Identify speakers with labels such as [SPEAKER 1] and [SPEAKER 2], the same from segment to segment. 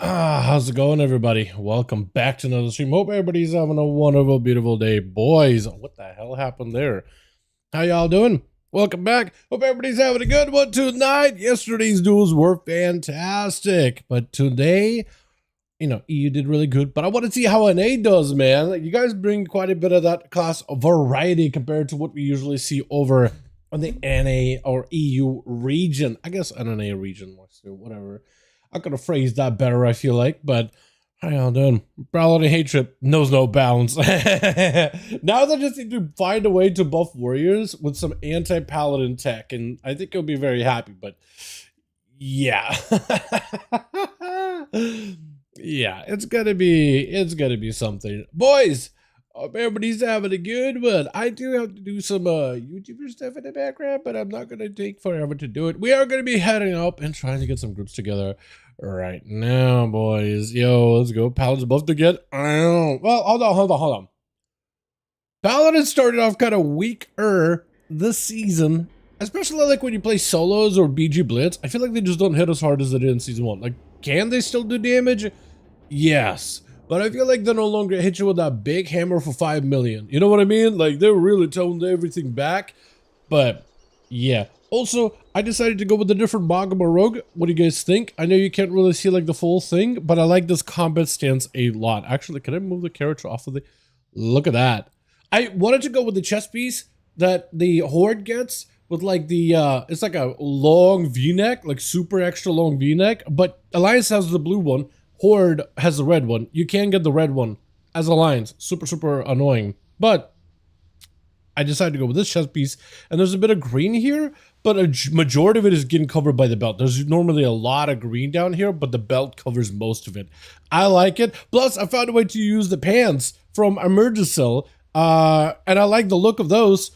[SPEAKER 1] How's it going, everybody? Welcome back to another stream. Hope everybody's having a wonderful, beautiful day. Boys, what the hell happened there? How y'all doing? Welcome back. Hope everybody's having a good one tonight. Yesterday's duels were fantastic, but today, EU did really good, but I want to see how NA does, man. You guys bring quite a bit of that class variety compared to what we usually see over on the NA or EU region. I guess NA region, whatever. I could have phrased that better, I feel like, but how y'all doing? Paladin hatred knows no bounds. Now they just need to find a way to buff warriors with some anti-paladin tech, and I think he'll be very happy, but yeah. Yeah, it's gonna be something. Boys, hope everybody's having a good one. I do have to do some YouTuber stuff in the background, but I'm not gonna take forever to do it. We are gonna be heading up and trying to get some groups together right now, boys. Yo, let's go. Paladin's buffed again. Well, hold on. Paladin started off kind of weaker this season, especially like when you play solos or BG Blitz. I feel like they just don't hit as hard as they did in season 1. Like, can they still do damage? Yes. But I feel like they no longer hit you with that big hammer for 5 million. You know what I mean? Like, they really toned everything back. But, yeah. Also, I decided to go with a different Magma Rogue. What do you guys think? I know you can't really see, like, the full thing, but I like this combat stance a lot. Actually, can I move the character off of the... Look at that. I wanted to go with the chest piece that the Horde gets with, like, the... it's like a long V-neck, like, super extra long V-neck, but Alliance has the blue one. Horde has the red one. You can get the red one as Alliance. Super annoying. But I decided to go with this chest piece. And there's a bit of green here, but a majority of it is getting covered by the belt. There's normally a lot of green down here, but the belt covers most of it. I like it. Plus, I found a way to use the pants from Emergicil. And I like the look of those.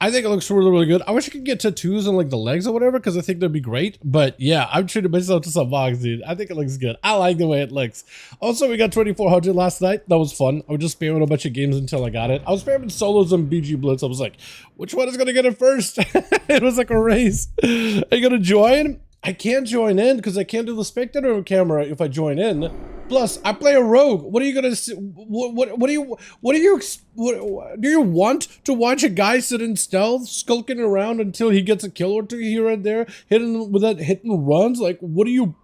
[SPEAKER 1] I think it looks really good. I wish I could get tattoos on like the legs or whatever, because I think that'd be great. But yeah, I'm treating myself to some box, dude. I think it looks good. I like the way it looks. Also, we got 2400 last night. That was fun. I was just spamming a bunch of games until I got it. I was spamming solos and BG Blitz. I was like, which one is gonna get it first? It was like a race. Are you gonna join? I can't join in because I can't do the spectator camera if I join in. Plus, I play a rogue. What are you gonna? Do you want to watch a guy sit in stealth, skulking around until he gets a kill or two here and there, hitting with that hit and runs? Like, what do you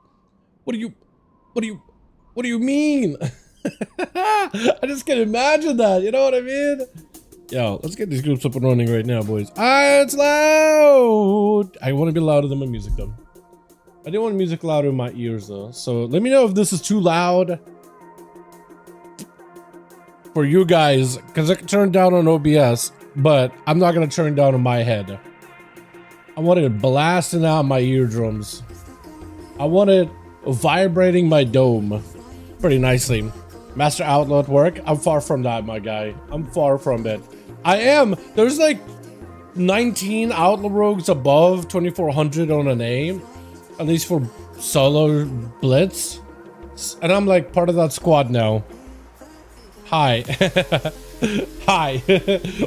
[SPEAKER 1] mean? I just can't imagine that. You know what I mean? Yo, let's get these groups up and running right now, boys. It's loud. I want to be louder than my music, though. I didn't want music louder in my ears, though. So let me know if this is too loud for you guys, because I can turn down on OBS, but I'm not going to turn down on my head. I want it blasting out my eardrums. I want it vibrating my dome pretty nicely. Master Outlaw at work? I'm far from that, my guy. I'm far from it. I am. There's like 19 Outlaw Rogues above 2400 on an A. At least for solo Blitz. And I'm like part of that squad now. Hi. Hi.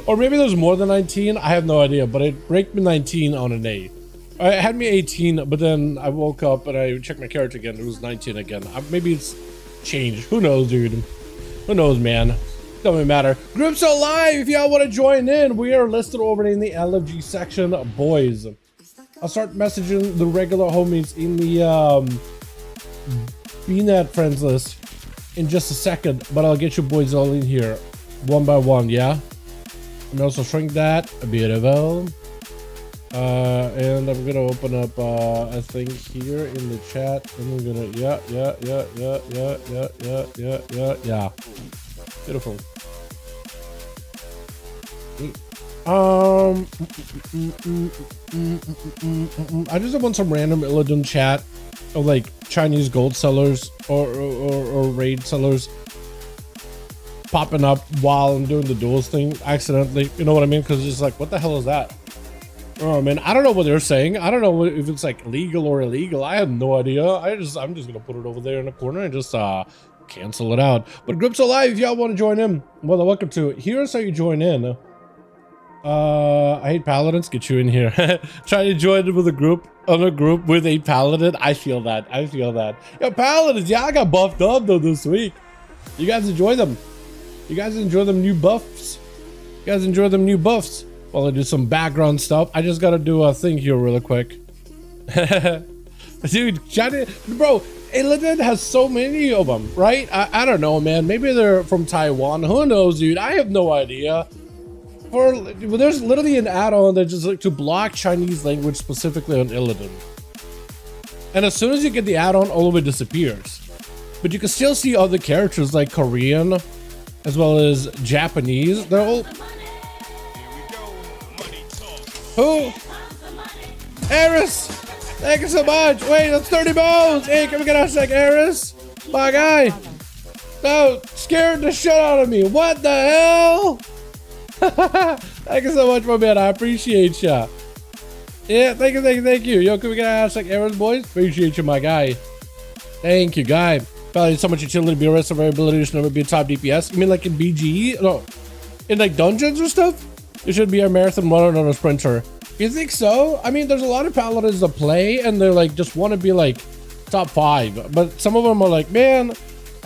[SPEAKER 1] Or maybe there's more than 19. I have no idea. But it ranked me 19 on an A. It had me 18, but then I woke up and I checked my character again. It was 19 again. Maybe it's changed. Who knows, dude? Who knows, man? Doesn't matter. Groups are live. If y'all want to join in, we are listed over in the LFG section, boys. I'll start messaging the regular homies in the BNet friends list in just a second, but I'll get you boys all in here one by one, yeah? And also shrink that a bit of and I'm gonna open up a thing here in the chat, and I'm gonna yeah. Beautiful. I just want some random Illidan chat of like Chinese gold sellers or raid sellers popping up while I'm doing the duels thing accidentally. You know what I mean? Because it's just like, what the hell is that? Oh man, I don't know what they're saying. I don't know if it's like legal or illegal. I have no idea. I'm just gonna put it over there in the corner and just cancel it out. But groups are live if y'all want to join in. Well, welcome to it. Here's how you join in. I hate paladins. Get you in here. Try to join it with a group with a paladin. I feel that. I feel that. Yo, paladins, yeah, I got buffed up though this week. You guys enjoy them. You guys enjoy them new buffs. You guys enjoy them new buffs. While I do some background stuff, I just gotta do a thing here really quick. Dude, bro, Illidan has so many of them, right? I don't know, man. Maybe they're from Taiwan. Who knows, dude? I have no idea. There's literally an add-on that just like to block Chinese language specifically on Illidan. And as soon as you get the add-on, all of it disappears. But you can still see other characters like Korean, as well as Japanese. They're all... Who? Eris! Thank you so much! Wait, that's 30 bones! Hey, can we get a sec, Eris? My guy! No, scared the shit out of me! What the hell? Thank you so much, my man. I appreciate ya. Yeah, thank you. Yo, can we get a sec, Eris, boys? Appreciate you, my guy. Thank you, guy. Value so much utility to be arrested for ability to never be a top DPS. You mean like in BGE? No. In like dungeons or stuff? You should be a marathon runner, not a sprinter. You think so? I mean, there's a lot of paladins that play and they're like, just want to be like top 5. But some of them are like, man,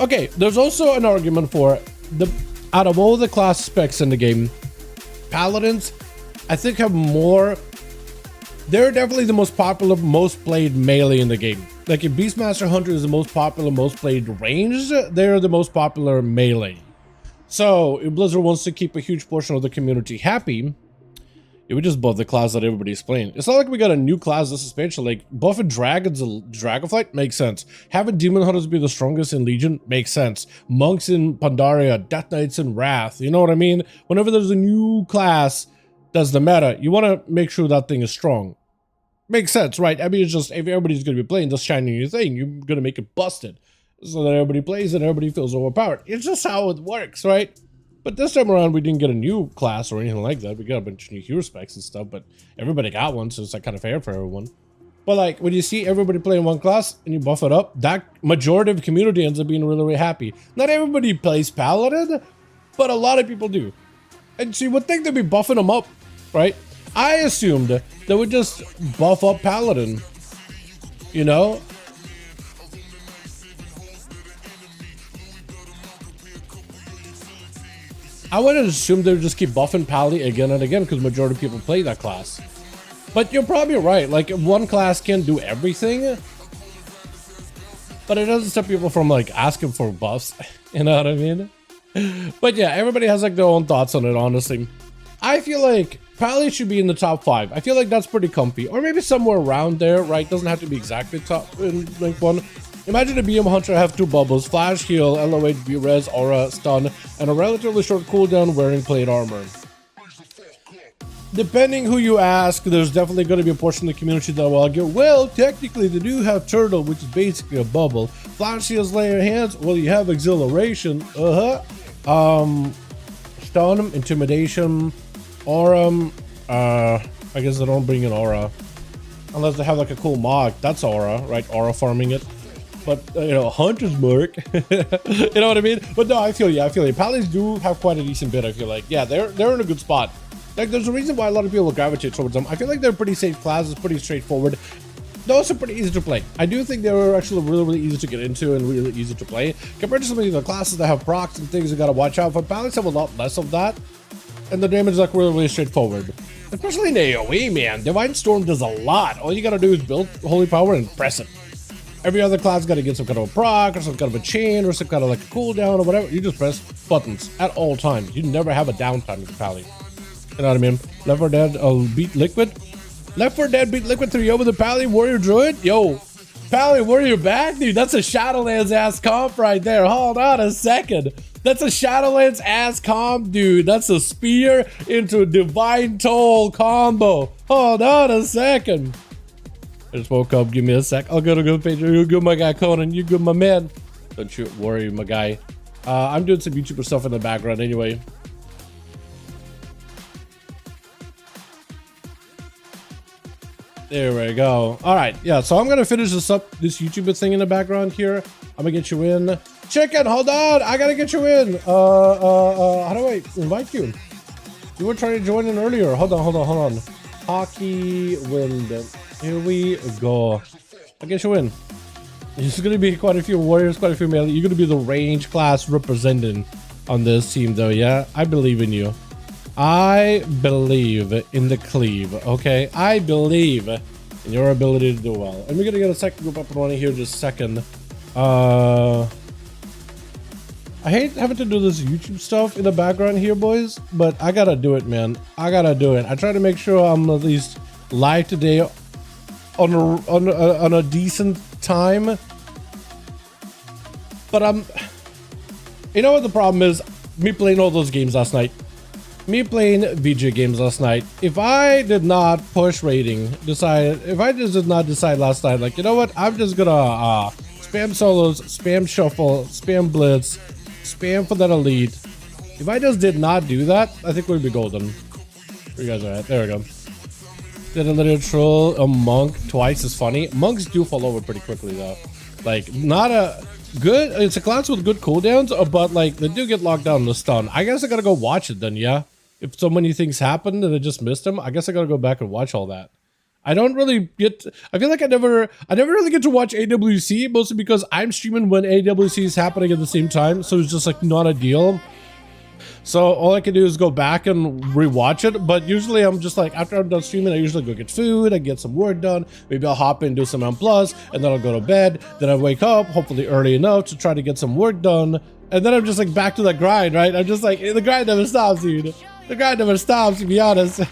[SPEAKER 1] okay, there's also an argument for out of all the class specs in the game, paladins, I think have more, they're definitely the most popular, most played melee in the game. Like if Beastmaster Hunter is the most popular, most played ranged, they're the most popular melee. So if Blizzard wants to keep a huge portion of the community happy, it would just buff the class that everybody's playing. It's not like we got a new class this expansion. Like buffing dragons and Dragonflight makes sense. Having Demon Hunters be the strongest in Legion makes sense. Monks in Pandaria, Death Knights in Wrath. You know what I mean? Whenever there's a new class that's the meta, you want to make sure that thing is strong. Makes sense, right? I mean, it's just if everybody's going to be playing this shiny new thing, you're going to make it busted so that everybody plays and everybody feels overpowered. It's just how it works, right? But this time around, we didn't get a new class or anything like that. We got a bunch of new hero specs and stuff, but everybody got one, so it's like kind of fair for everyone. But like when you see everybody playing one class and you buff it up, that majority of the community ends up being really, really happy. Not everybody plays Paladin, but a lot of people do. And so you would think they'd be buffing them up, right? I assumed they would just buff up Paladin, you know? I would assume they would just keep buffing Pally again and again because majority of people play that class. But you're probably right, like one class can't do everything, but it doesn't stop people from like asking for buffs, you know what I mean? But yeah, everybody has like their own thoughts on it, honestly. I feel like Pally should be in the top 5. I feel like that's pretty comfy, or maybe somewhere around there, right? Doesn't have to be exactly top in rank 1. Imagine a BM Hunter have 2 bubbles, flash, heal, LOH, B-res, aura, stun, and a relatively short cooldown wearing plate armor. Depending who you ask, there's definitely going to be a portion of the community that will argue, well, technically they do have turtle, which is basically a bubble. Flash heals, layer hands, well, you have exhilaration, stun, intimidation, aura, I guess they don't bring in aura. Unless they have like a cool mod, that's aura, right? Aura farming it. But, you know, Hunter's mark. You know what I mean? But no, I feel you. Pallies do have quite a decent bit, I feel like. Yeah, they're in a good spot. Like, there's a reason why a lot of people gravitate towards them. I feel like they're pretty safe classes, pretty straightforward. They're also pretty easy to play. I do think they're actually really, really easy to get into and really easy to play. Compared to some of the classes that have procs and things you gotta watch out for, Pallies have a lot less of that. And the damage is like really, really straightforward. Especially in AoE, man. Divine Storm does a lot. All you gotta do is build Holy Power and press it. Every other class got to get some kind of a proc or some kind of a chain or some kind of like a cooldown or whatever. You just press buttons at all times. You never have a downtime with Pally. You know what I mean? Left 4 Dead beat Liquid. Left 4 Dead beat Liquid 3-0 with the Pally Warrior Druid. Yo, Pally Warrior back, dude. That's a Shadowlands ass comp right there. Hold on a second. That's a Shadowlands ass comp, dude. That's a spear into a Divine Toll combo. Hold on a second. I just woke up. Give me a sec. I'll go to the page. You good, my guy Conan. You good, my man. Don't you worry, my guy. I'm doing some YouTuber stuff in the background anyway. There we go. All right. Yeah. So I'm gonna finish this YouTuber thing in the background here. I'm gonna get you in. Chicken, hold on. I gotta get you in. How do I invite you? You were trying to join in earlier. Hold on. Hockey wind. Here we go. I guess you win. There's gonna be quite a few warriors, quite a few melee. You're gonna be the range class representing on this team, though. Yeah, I believe in you. I believe in the cleave. Okay, I believe in your ability to do well. And we're gonna get a second group up and running here in just a second. I hate having to do this YouTube stuff in the background here, boys, but I gotta do it, man. I gotta do it. I try to make sure I'm at least live today on a decent time. But you know what the problem is? Me playing all those games last night. Me playing VG games last night. If I did not push rating, if I just did not decide last night, like, you know what? I'm just gonna spam solos, spam shuffle, spam blitz, spam for that elite. If I just did not do that, I think we'd be golden. Where you guys are at? There we go. Did a little troll a monk twice as funny. Monks do fall over pretty quickly though. Like, not a good, it's a class with good cooldowns, but like they do get locked down in the stun. I guess I gotta go watch it then, yeah? If so many things happened and I just missed them, I guess I gotta go back and watch all that. I don't really get, I feel like I never really get to watch AWC, mostly because I'm streaming when AWC is happening at the same time, so it's just like not a deal. So all I can do is go back and rewatch it, but usually I'm just like, after I'm done streaming, I usually go get food, I get some work done, maybe I'll hop in and do some M+, and then I'll go to bed, then I wake up, hopefully early enough to try to get some work done, and then I'm just like back to the grind, right? I'm just like, the grind never stops, dude. The grind never stops, to be honest.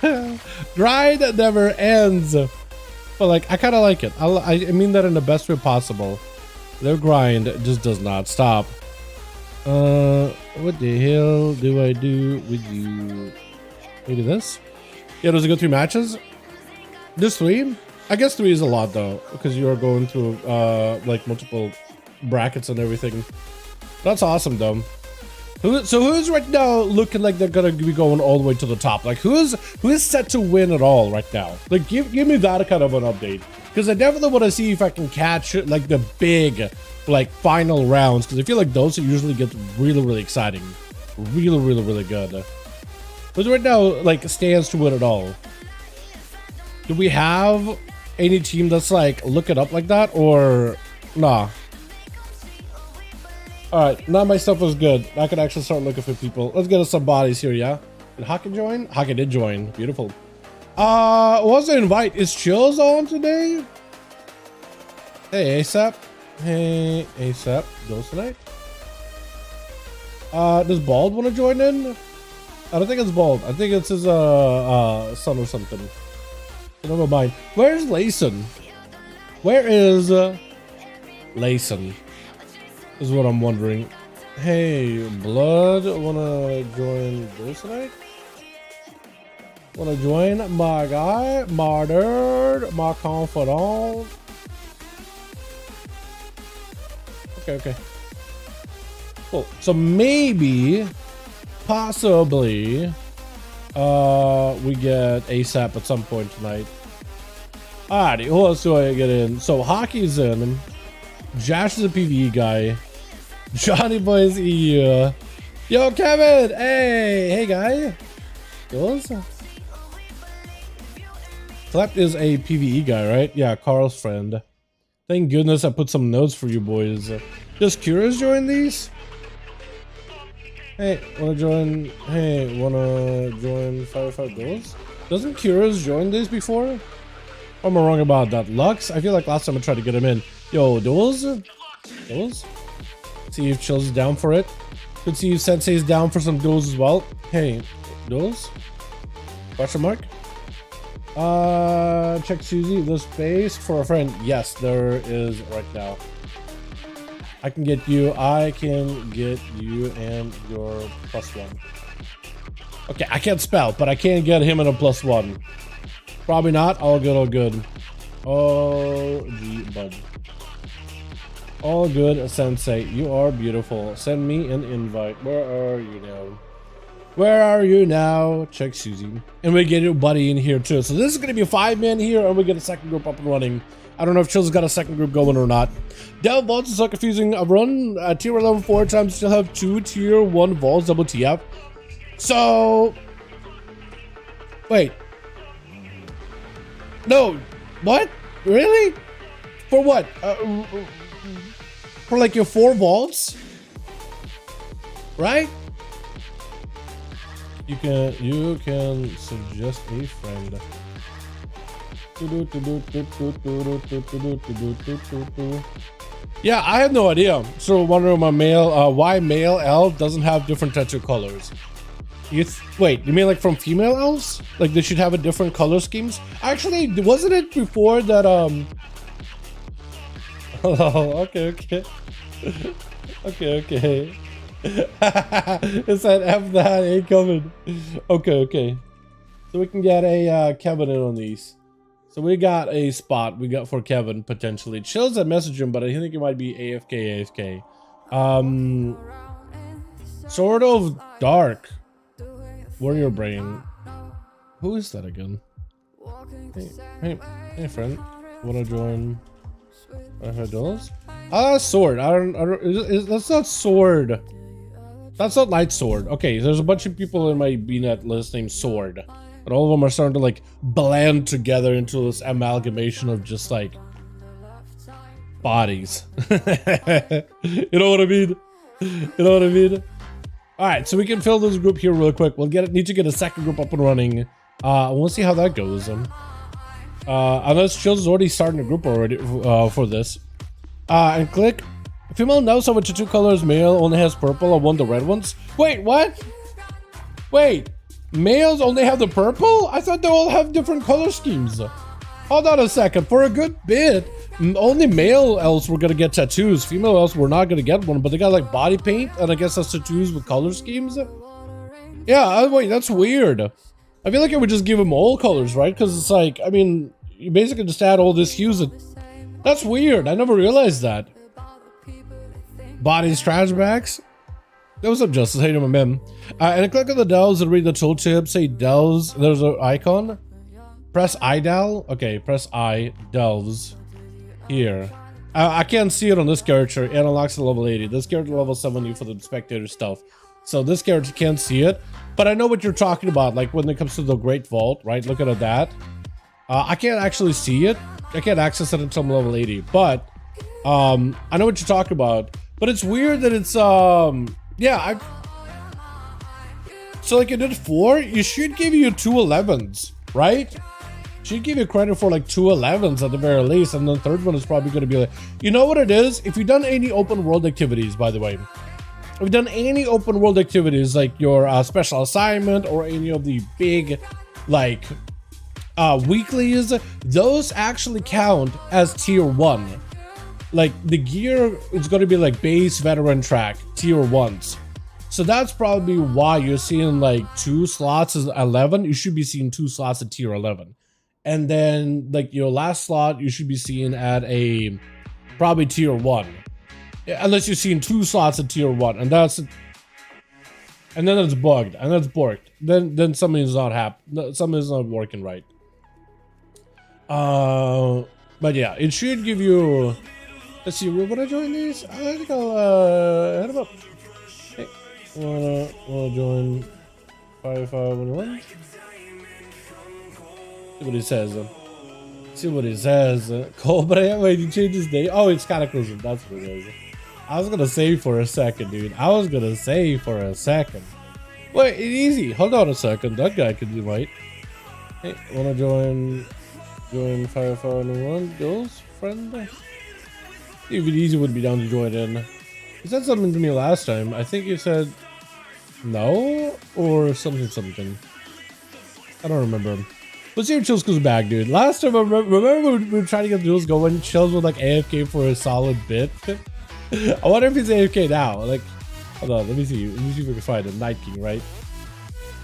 [SPEAKER 1] Grind never ends. But like, I kind of like it. I mean that in the best way possible. Their grind just does not stop. What the hell do I do with you? Maybe this? Yeah, does it go through matches? This 3? I guess 3 is a lot though, because you are going through like multiple brackets and everything. That's awesome though. So who's right now looking like they're gonna be going all the way to the top? Like who is set to win at all right now? Like give me that kind of an update, because I definitely want to see if I can catch like the big like final rounds, because I feel like those usually get really exciting, really good. But right now like stands to win it all. Do we have any team that's like looking up like that, or nah? Alright, now my stuff was good. I could actually start looking for people. Let's get us some bodies here, yeah? Did Hockey join? Hockey did join. Beautiful. What's the invite? Is Chills on today? Hey, ASAP. Hey, ASAP. Duels tonight? Does Bald want to join in? I don't think it's Bald. I think it's his, son or something. Never mind. Where's Layson? Where is, Layson? Is what I'm wondering. Hey, Blood, wanna join this tonight? Wanna join my guy, Martyred, my confidant? Okay. Cool. So maybe, possibly, we get ASAP at some point tonight. Alrighty, who else do I get in? So Hockey's in. Josh is a PvE guy. Johnny Boys EU. Yo, Kevin! Hey guy. Duels? Slept is a PvE guy, right? Yeah, Carl's friend. Thank goodness I put some notes for you boys. Does Curious join these? Hey, wanna join 5V5 Duels? Doesn't Curious join these before? Or am I wrong about that? Lux? I feel like last time I tried to get him in. Yo, Duels? Duels? See if Chills is down for it. Could see if Sensei's down for some duels as well. Hey, Duels? Question mark? Check Susie. There's space for a friend. Yes, there is right now. I can get you and your +1. Okay, I can't spell, but I can get him in a +1. Probably not. All good. Oh, gee, bud. All good, Sensei. You are beautiful. Send me an invite. Where are you now? Where are you now? Check Susie. And we get your buddy in here too. So this is going to be a 5-man here, and we get a second group up and running. I don't know if Chill's got a second group going or not. Devil Vaults is so confusing. I run tier 11 4 times, still have 2 tier 1 vaults double TF. So Wait. No. What? Really? For what? For like your 4 vaults? Right? You can suggest a friend. Yeah, I have no idea. So wondering why male elf doesn't have different tattoo colors. Wait, you mean like from female elves? Like they should have a different color schemes? Actually, wasn't it before that oh, okay. Okay. It's that F that ain't coming. Okay. So we can get a Kevin in on these. So we got a spot we got for Kevin potentially. It shows that message him, but I think it might be AFK. Sort of dark. Warrior brain. Who is that again? Hey friend. Wanna join Duels? Ah, sword. That's not sword. That's not light sword. Okay, there's a bunch of people in my BNet list named Sword. And all of them are starting to like blend together into this amalgamation of just like bodies. You know what I mean? Alright, so we can fill this group here real quick. We'll need to get a second group up and running. We'll see how that goes. Unless Chill's already starting a group already for this. And click. Female knows how much 2 colors. Male only has purple and 1 the red ones. Wait, what? Wait, males only have the purple? I thought they all have different color schemes. Hold on a second. For a good bit, only male elves were gonna get tattoos. Female elves were not gonna get one, but they got like body paint and I guess that's tattoos with color schemes. Yeah, wait, that's weird. I feel like I would just give them all colors, right? Because it's like, I mean, you basically just add all this hues. That's weird. I never realized that. Bodies, trash bags. What's up, Justice? How you doing, man? And I click on the delves and read the tooltip. Say delves. There's an icon. Press I del. Okay, press I delves. Here. I can't see it on this character. It unlocks at level 80. This character level 70 for the spectator stuff. So this character can't see it. But I know what you're talking about. Like when it comes to the Great Vault, right? Look at that. I can't actually see it. I can't access it until I'm level 80. But I know what you're talking about. But it's weird that it's yeah, so like you did 4, you should give you 2 11s, right? Should give you credit for like 2 11s at the very least, and the third one is probably going to be like, you know what it is? If you've done any open world activities, by the way, if you've done any open world activities like your special assignment or any of the big like weeklies, those actually count as tier 1. Like the gear is going to be like base, veteran, track, tier 1s. So that's probably why you're seeing like 2 slots as 11. You should be seeing 2 slots at tier 11. And then like your last slot, you should be seeing at a probably tier 1. Unless you're seeing 2 slots at tier 1. And then it's bugged. And that's borked. Then something's not something's not working right. But yeah, it should give you. Let's see, would I join these? I think I'll head them up. Hey, wanna join 5V5 1V1? See what he says. See what he says. Cole, but wait, you changed his name? Oh, it's Cataclysm. That's what it is. I was gonna save for a second, dude. Wait, easy. Hold on a second. That guy could do right. Hey, wanna join 5V5 1V1 Duels, friend? Even easy would be down to join in. You said something to me last time. I think you said no or something. I don't remember. Let's see if Chills goes back, dude. Last time, remember when we were trying to get Duels going? Chills was like AFK for a solid bit. I wonder if he's AFK now. Like, hold on, let me see if we can find him. Night King, right?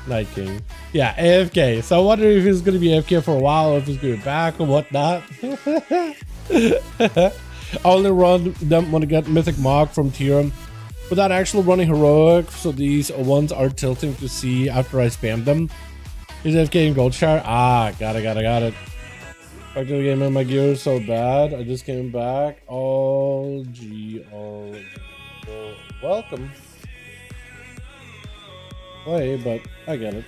[SPEAKER 1] Night King. Yeah, AFK. So I wonder if he's gonna be AFK for a while, or if he's gonna be back or whatnot. I only run them when I get Mythic Mark from tier without actually running Heroic, so these ones are tilting to see after I spam them. Is AFK in Gold Shire? Ah, got it. Back to the game and my gear is so bad. I just came back. All G. Welcome. Play, but I get it.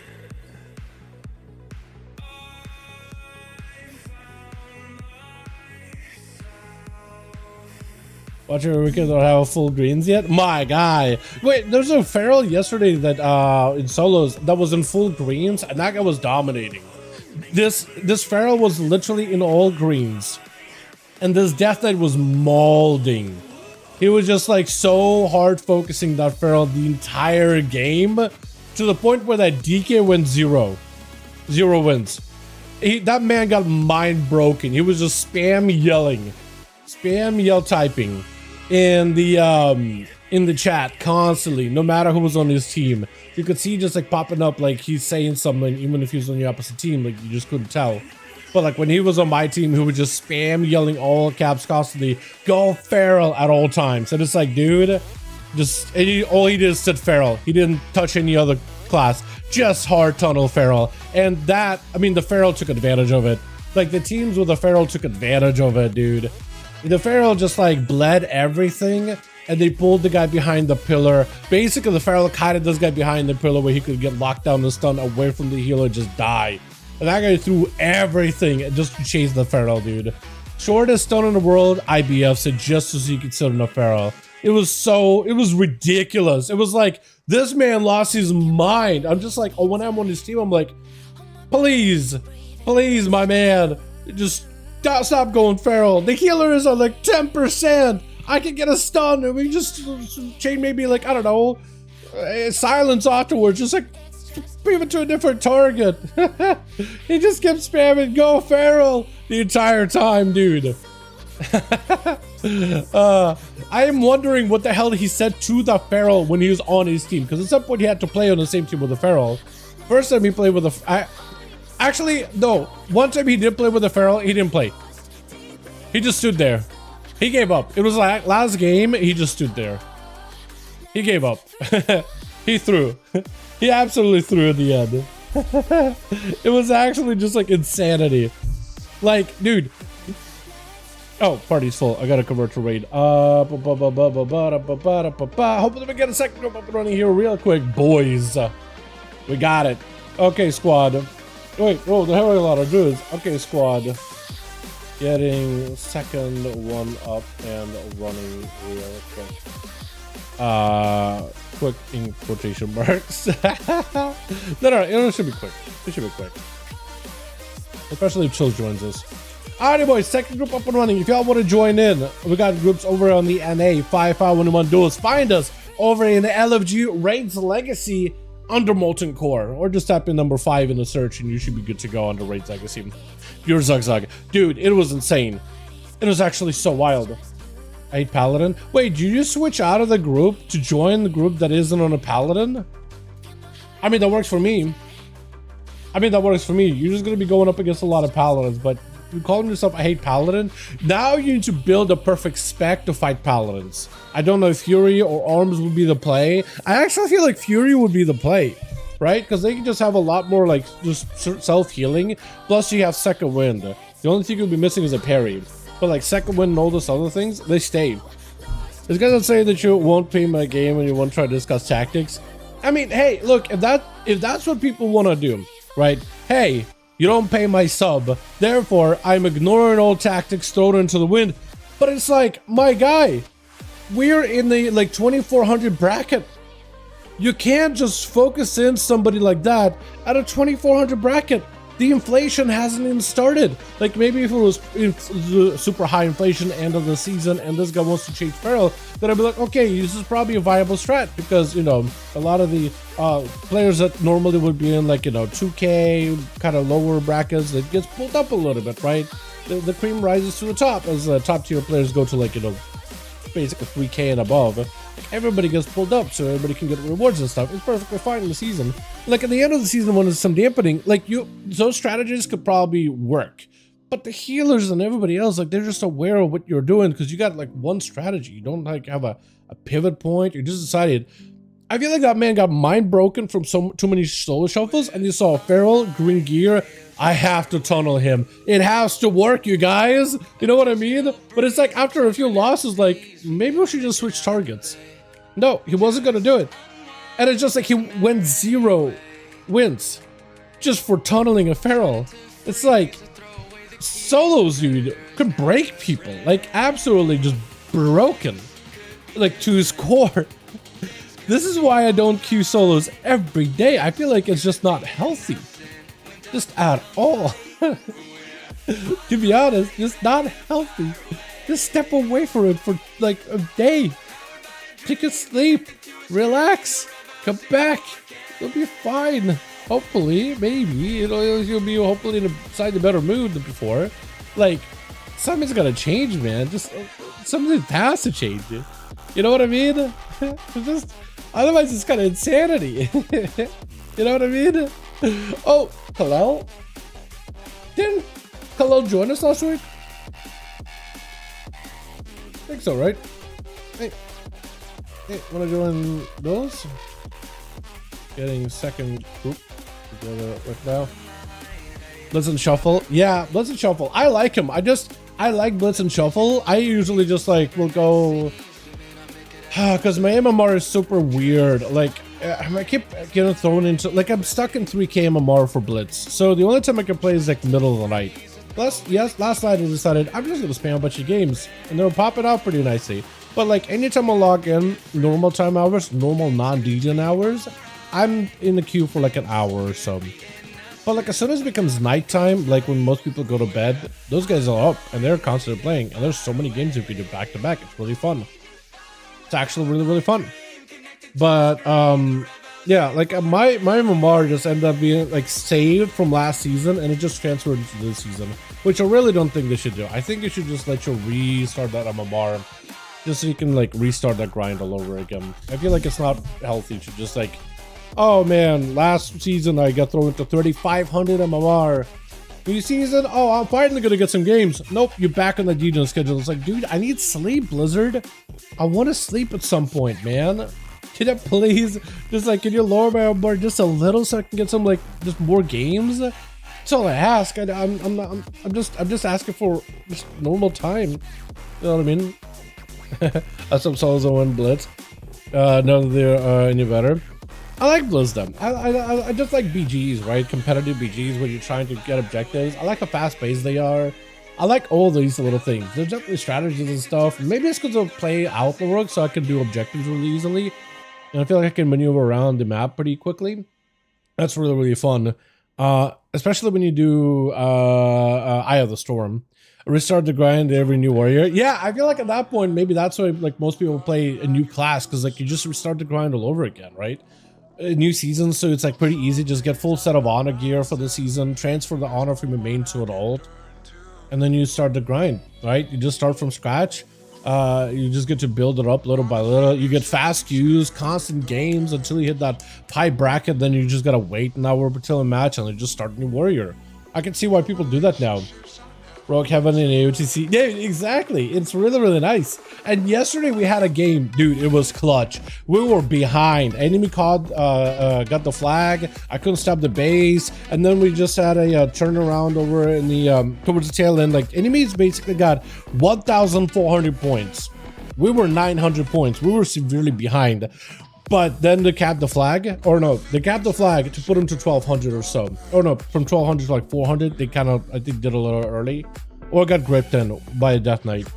[SPEAKER 1] Watch your wicked don't have full greens yet. My guy. Wait, there's a feral yesterday that in solos that was in full greens, and that guy was dominating. This feral was literally in all greens, and this Death Knight was molding. He was just like so hard focusing that feral the entire game, to the point where that DK went 0 wins. That man got mind broken. He was just spam yell typing in the chat constantly, no matter who was on his team. You could see just like popping up like he's saying something, even if he was on the opposite team, like you just couldn't tell. But like when he was on my team, he would just spam yelling all caps constantly, go feral at all times. And it's like, dude, just all he did is sit feral. He didn't touch any other class, just hard tunnel feral. And that, I mean, the feral took advantage of it. Like the teams with the feral took advantage of it, dude. The feral just like bled everything, and they pulled the guy behind the pillar. Basically, the feral kited this guy behind the pillar where he could get locked down and stunned away from the healer, just die. And that guy threw everything just to chase the feral, dude. Shortest stun in the world, IBF said, just so he could sit on the feral. It was ridiculous. It was like, this man lost his mind. I'm just like, oh, when I'm on his team, I'm like, please, my man, just stop going feral. The healers are like 10%. I can get a stun and we just chain maybe like, I don't know, silence afterwards. Just like move it to a different target. He just kept spamming go feral the entire time, dude. I am wondering what the hell he said to the feral when he was on his team, because at some point he had to play on the same team with the feral. First time he played with the actually, no. One time he did play with the feral, he didn't play. He just stood there. He gave up. It was like last game, he just stood there. He gave up. He threw. He absolutely threw at the end. It was actually just like insanity. Like, dude. Oh, party's full. I gotta convert to raid. Hopefully we get a second group up and running here real quick, boys. We got it. Okay, squad. Wait, oh, the hell are a lot of dudes. Okay, squad. Getting second one up and running real quick. Quick in quotation marks. No, it should be quick. It should be quick. Especially if Chills joins us. Alrighty, boys, second group up and running. If y'all want to join in, we got groups over on the NA 5V5 1V1 DUELS. Find us over in the LFG Raids Legacy under Molten Core, or just type in number 5 in the search and you should be good to go under Raids Legacy. Pure Zugzug. Dude, it was insane. It was actually so wild. I hate Paladin. Wait, did you switch out of the group to join the group that isn't on a Paladin? I mean, that works for me. You're just going to be going up against a lot of Paladins, but you calling yourself I hate Paladin? Now you need to build a perfect spec to fight Paladins. I don't know if Fury or Arms would be the play. I actually feel like Fury would be the play, right? Because they can just have a lot more like just self-healing. Plus you have Second Wind. The only thing you'll be missing is a parry. But like Second Wind and all those other things, they stay. This guy not saying that you won't pay my game and you won't try to discuss tactics. I mean, hey, look, if that's what people want to do, right? Hey, you don't pay my sub, therefore I'm ignoring all tactics thrown into the wind. But it's like, my guy, we're in the like 2400 bracket. You can't just focus in somebody like that at a 2400 bracket. The inflation hasn't even started. Like maybe if it was super high inflation end of the season and this guy wants to change feral, then I'd be like, okay, this is probably a viable strat, because you know a lot of the players that normally would be in like 2K kind of lower brackets, it gets pulled up a little bit, right? The cream rises to the top as top tier players go to like basically 3K and above. Everybody gets pulled up so everybody can get rewards and stuff. It's perfectly fine in the season. Like at the end of the season when there's some dampening, like those strategies could probably work. But the healers and everybody else, like they're just aware of what you're doing because you got like one strategy. You don't like have a pivot point. You just decided. I feel like that man got mind broken from too many solo shuffles, and you saw feral, green gear. I have to tunnel him. It has to work, you guys. You know what I mean? But it's like after a few losses, like maybe we should just switch targets. No, he wasn't gonna do it. And it's just like he went 0 wins just for tunneling a feral. It's like solos, dude, could break people. Like absolutely just broken, like, to score. This is why I don't queue solos every day. I feel like it's just not healthy, just at all. To be honest, just not healthy. Just step away from it for like a day. Take a sleep, relax, come back. You'll be fine. Hopefully, maybe you'll be hopefully inside a better mood than before. Like, something's gotta change, man. Just something has to change. You know what I mean? Just otherwise, it's kind of insanity. You know what I mean? Oh, hello. Didn't Hello join us last week? I think so, right? Hey, wanna join those? Getting second group together right now. Blitz and Shuffle. Yeah, Blitz and Shuffle. I like him. I like Blitz and Shuffle. I usually just like will go because my MMR is super weird. Like I keep getting thrown into, like, I'm stuck in 3K MMR for Blitz. So the only time I can play is like middle of the night. Last night I decided I'm just gonna spam a bunch of games and they'll pop it out pretty nicely. But like anytime I log in, normal time hours, normal non-DJing hours, I'm in the queue for like an hour or so. But like as soon as it becomes nighttime, like when most people go to bed, those guys are up and they're constantly playing. And there's so many games you can do back to back. It's really fun. It's actually really, really fun. But yeah, like my MMR just ended up being like saved from last season and it just transferred into this season, which I really don't think they should do. I think you should just let you restart that MMR just so you can like restart that grind all over again. I feel like it's not healthy to just like, oh man, last season I got thrown into 3,500 MMR. New season, oh, I'm finally gonna get some games. Nope, you're back on the DJ schedule. It's like, dude, I need sleep, Blizzard. I want to sleep at some point, man. Can you please just like, can you lower my MMR just a little so I can get some like just more games? That's all I ask. I'm just asking for just normal time. You know what I mean? That's some solos on Blitz. None of they're any better. I like Blitz them. I just like BGs, right? Competitive BGs where you're trying to get objectives. I like how fast paced they are. I like all these little things. There's definitely strategies and stuff. Maybe it's because I play Outlook so I can do objectives really easily. And I feel like I can maneuver around the map pretty quickly. That's really, really fun. Especially when you do Eye of the Storm. Restart the grind every new warrior. Yeah, I feel like at that point, maybe that's why like most people play a new class, because like you just restart the grind all over again, right? A new season, so it's like pretty easy. Just get full set of honor gear for the season, transfer the honor from your main to an alt, and then you start the grind, right? You just start from scratch. You just get to build it up little by little. You get fast queues, constant games until you hit that high bracket. Then you just gotta wait an hour until a match and then just start a new warrior. I can see why people do that now. Rogue Heaven in AOTC. Yeah, exactly. It's really, really nice. And yesterday we had a game, dude. It was clutch. We were behind. Enemy got the flag. I couldn't stop the base, and then we just had a turnaround over in the towards the tail end. Like enemies basically got 1,400 points. We were 900 points. We were severely behind. But then they capped the flag, or no, they capped the flag to put them to 1,200 or so. Oh no, from 1,200 to like 400. They kind of, I think, did a little early, or got gripped in by a Death Knight.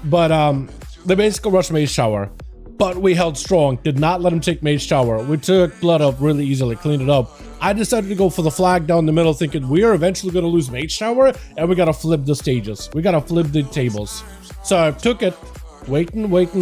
[SPEAKER 1] But they basically rushed Mage Shower, but we held strong. Did not let them take Mage Shower. We took blood up really easily, cleaned it up. I decided to go for the flag down the middle, thinking we are eventually going to lose Mage Shower, and we got to flip the stages. We got to flip the tables. So I took it. Waiting. Looks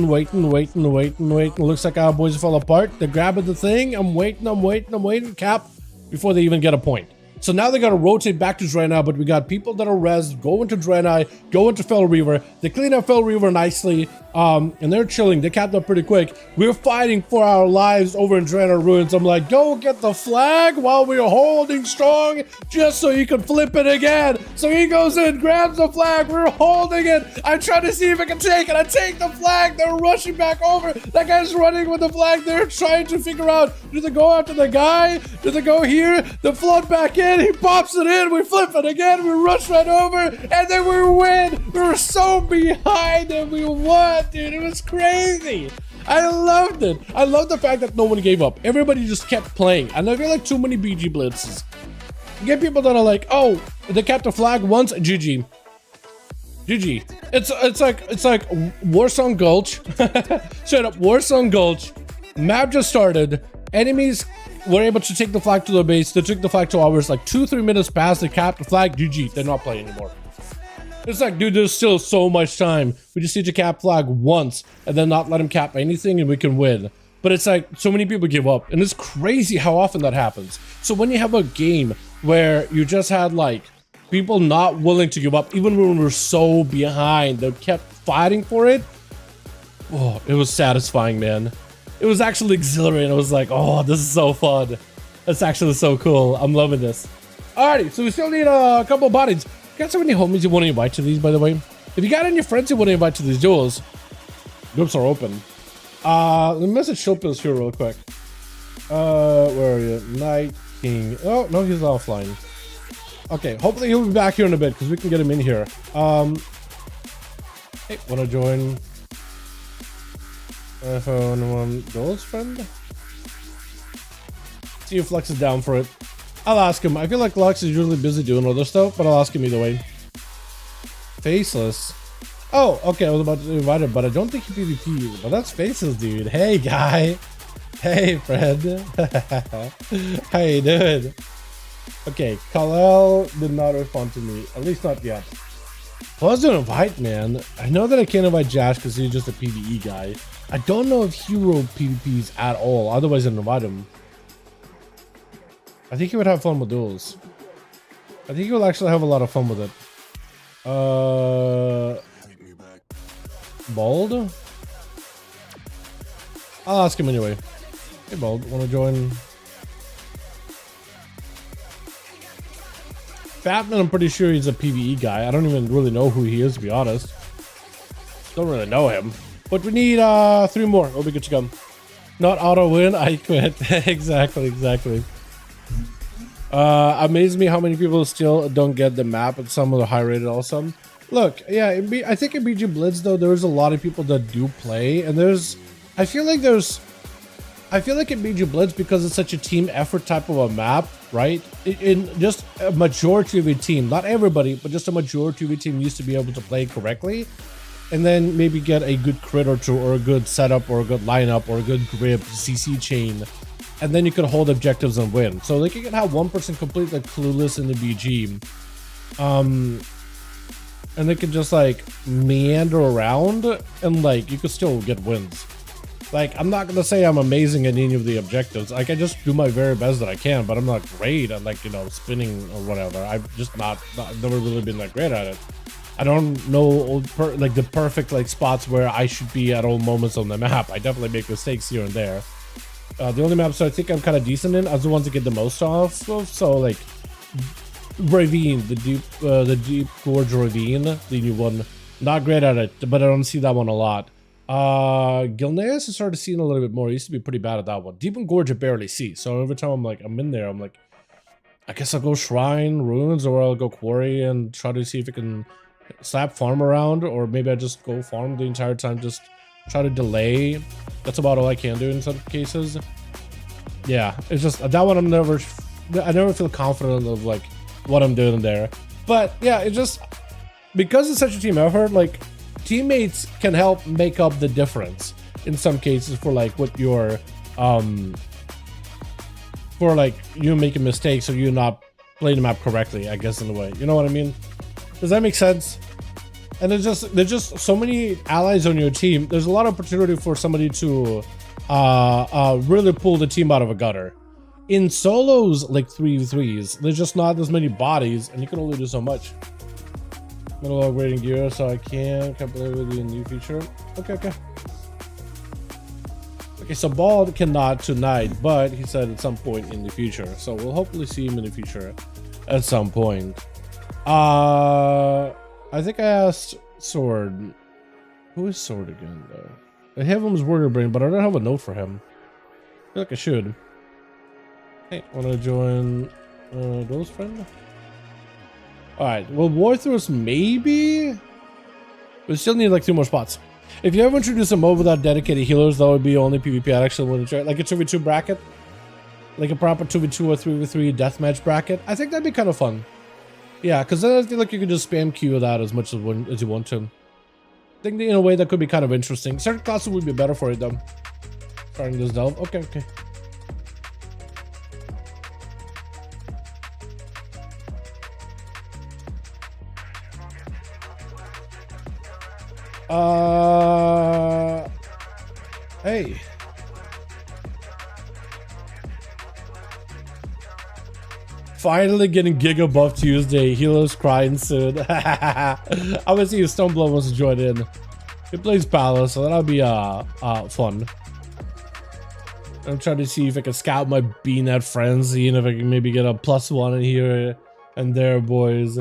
[SPEAKER 1] like our boys fell apart. They're grabbing the thing. I'm waiting. Cap before they even get a point. So now they got to rotate back to Draenei, but we got people that are res, go into Draenei, go into Fel Reaver. They clean up Fel Reaver nicely, and they're chilling. They capped up pretty quick. We're fighting for our lives over in Draenei Ruins. I'm like, go get the flag while we're holding strong, just so you can flip it again. So he goes in, grabs the flag. We're holding it. I'm trying to see if I can take it. I take the flag. They're rushing back over. That guy's running with the flag. They're trying to figure out, do they go after the guy? Do they go here? They float back in. He pops it in. We flip it again. We rush right over, and then we win. We were so behind, and we won, dude. It was crazy. I loved it. I love the fact that no one gave up. Everybody just kept playing. And I feel like too many BG Blitzes. You get people that are like, oh, they kept the flag once, GG. GG. It's like Warsong Gulch. Straight up Warsong Gulch. Map just started. Enemies were able to take the flag to their base. They took the flag to ours. Like 2-3 minutes past, they capped the flag. GG. They're not playing anymore. It's like, dude, there's still so much time. We just need to cap flag once and then not let him cap anything and we can win. But it's like so many people give up, and it's crazy how often that happens. So when you have a game where you just had like people not willing to give up, even when we were so behind, they kept fighting for it. Oh, it was satisfying, man. It was actually exhilarating. I was like, oh, this is so fun. That's actually so cool. I'm loving this. Alrighty, so we still need a couple of bodies. Got so many homies you want to invite to these, by the way. If you got any friends you want to invite to these duels, groups are open. Let me message Shilpis here real quick. Where are you? Night King. Oh, no, he's offline. Okay, hopefully he'll be back here in a bit because we can get him in here. Hey, want to join? Phone Duels friend? See if Lex is down for it. I'll ask him. I feel like Lex is usually busy doing other stuff, but I'll ask him either way. Faceless. Oh, okay, I was about to invite him, but I don't think he PvPs. But that's Faceless, dude. Hey, guy. Hey, friend. How you doing? Okay, Kal-El did not respond to me. At least not yet. Well, I was gonna invite, man. I know that I can't invite Josh because he's just a PvE guy. I don't know if Hero PvPs at all. Otherwise, I'd invite him. I think he would have fun with duels. I think he will actually have a lot of fun with it. Bald? I'll ask him anyway. Hey, Bald, wanna join? Fatman, I'm pretty sure he's a PvE guy. I don't even really know who he is, to be honest. Don't really know him. But we need 3 more. We'll be good to go. Not auto win, I quit. Exactly. Amazes me how many people still don't get the map, and some of the high rated also. Look, yeah, I think in BG Blitz though, there's a lot of people that do play, and I feel like in BG Blitz, because it's such a team effort type of a map, right? In just a majority of a team, not everybody, but just a majority of a team used to be able to play correctly, and then maybe get a good crit or two, or a good setup, or a good lineup, or a good grip, CC chain. And then you could hold objectives and win. So like you can have one person completely clueless in the BG, and they can just like meander around, and like you could still get wins. Like, I'm not gonna say I'm amazing at any of the objectives. Like, I just do my very best that I can, but I'm not great at, like, you know, spinning or whatever. I've just I've never really been that great at it. I don't know like the perfect like spots where I should be at all moments on the map. I definitely make mistakes here and there. The only maps I think I'm kind of decent in are the ones that get the most off of. So like Ravine, the deep gorge Ravine, the new one. Not great at it, but I don't see that one a lot. Gilneas I started seeing a little bit more. I used to be pretty bad at that one. Deep and Gorge I barely see. So every time I'm in there, I'm like, I guess I'll go Shrine, Ruins, or I'll go Quarry and try to see if I can slap farm around, or maybe I just go farm the entire time, just try to delay. That's about all I can do in some cases. Yeah, it's just that one I never feel confident of like what I'm doing there. But yeah, it just, because it's such a team effort, like teammates can help make up the difference in some cases for like what you're for like you making mistakes or you not playing the map correctly, I guess, in a way. You know what I mean? Does that make sense? And there's just so many allies on your team. There's a lot of opportunity for somebody to really pull the team out of a gutter. In solos, like 3v3s, there's just not as many bodies, and you can only do so much. Middle upgrading gear, so I can't play with the new feature. Okay. Okay, so Bald cannot tonight, but he said at some point in the future. So we'll hopefully see him in the future at some point. I think I asked Sword. Who is Sword again, though? I have him as Warrior Brain, but I don't have a note for him. I feel like I should. Hey, wanna join Duels friend? Alright, well, Warthros maybe? We still need like 2 more spots. If you ever introduce a mode without dedicated healers, that would be only PvP. I'd actually want to try, like a 2v2 bracket, like a proper 2v2 or 3v3 deathmatch bracket. I think that'd be kind of fun. Yeah, because then I feel like you can just spam Q that as much as you want to. I think in a way that could be kind of interesting. Certain classes would be better for it though. Starting this delve. Okay, okay. Hey. Finally getting Giga Buff Tuesday. Heroes crying soon. I want to see if Stoneblood wants to join in. He plays Palace, so that'll be fun. I'm trying to see if I can scout my BNet friends, seeing if I can maybe get a +1 in here and there, boys.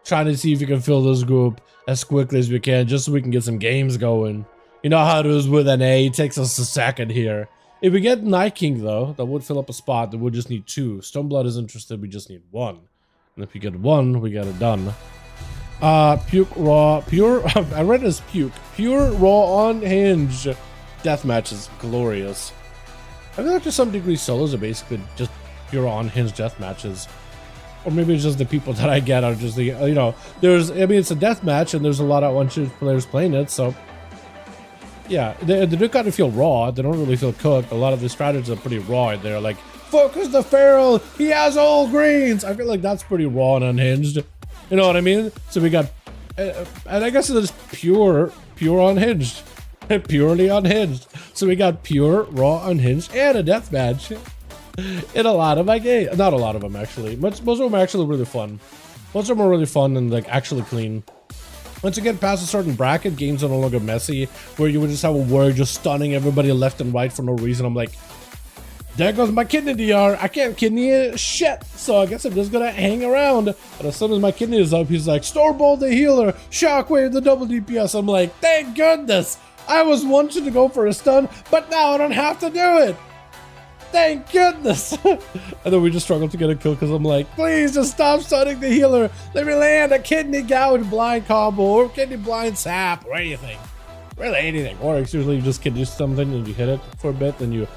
[SPEAKER 1] Trying to see if we can fill this group as quickly as we can, just so we can get some games going. You know how it is with NA, it takes us a second here. If we get Night King though, that would fill up a spot, then we'll just need 2. Stoneblood is interested, we just need 1. And if we get 1, we got it done. Puke raw, pure, I read it as puke. Pure raw unhinged deathmatch is glorious. I feel like to some degree solos are basically just pure unhinged deathmatches. Or maybe it's just the people that I get are just the, you know, it's a deathmatch and there's a lot of unhinged players playing it, so. Yeah, they do kind of feel raw. They don't really feel cooked. A lot of the strategies are pretty raw. They're like, focus the Feral, he has all greens. I feel like that's pretty raw and unhinged. You know what I mean? So we got, and I guess it's pure unhinged. Purely unhinged. So we got pure, raw, unhinged, and a deathmatch in a lot of my games. Not a lot of them, actually. Most of them are actually really fun. Most of them are really fun and like actually clean. Once you get past a certain bracket, games are no longer messy, where you would just have a word just stunning everybody left and right for no reason. I'm like, there goes my kidney DR. I can't kidney shit. So I guess I'm just gonna hang around. And as soon as my kidney is up, he's like, Storebolt the healer, Shockwave the double DPS. I'm like, thank goodness. I was wanting to go for a stun, but now I don't have to do it. Thank goodness. And then we just struggled to get a kill because I'm like, please just stop stunning the healer. Let me land a kidney gouge blind combo or kidney blind sap or anything. Really anything. Or it's usually you just kidney something and you hit it for a bit, then you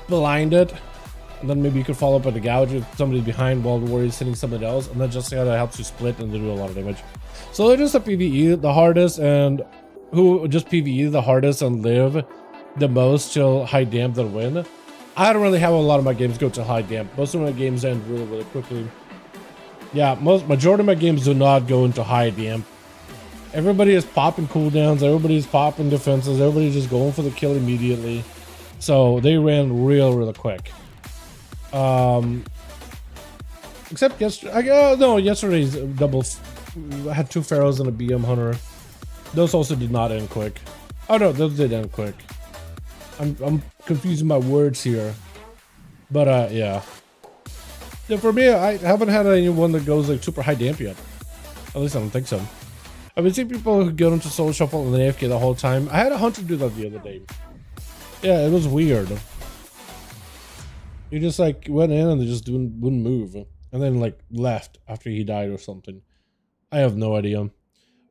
[SPEAKER 1] blind it. And then maybe you could follow up with a gouge if somebody's behind while the warrior's hitting something else. And then just that helps you split and they do a lot of damage. So they're just a PvE the hardest and who just PvE the hardest and live the most till high damp than win. I don't really have a lot of my games go to high damp. Most of my games end really quickly. Yeah, majority of my games do not go into high damp. Everybody is popping cooldowns, everybody's popping defenses, everybody's just going for the kill immediately. So they ran real quick. Except yesterday, no, yesterday's double. I had 2 Pharaohs and a BM Hunter. Those also did not end quick. Oh no, those did end quick. I'm confusing my words here, but yeah. For me, I haven't had anyone that goes like super high damp yet. At least I don't think so. I've been seeing people who get into solo shuffle and then AFK the whole time. I had a hunter do that the other day. Yeah, it was weird. He just like went in and they just wouldn't move, and then like left after he died or something. I have no idea.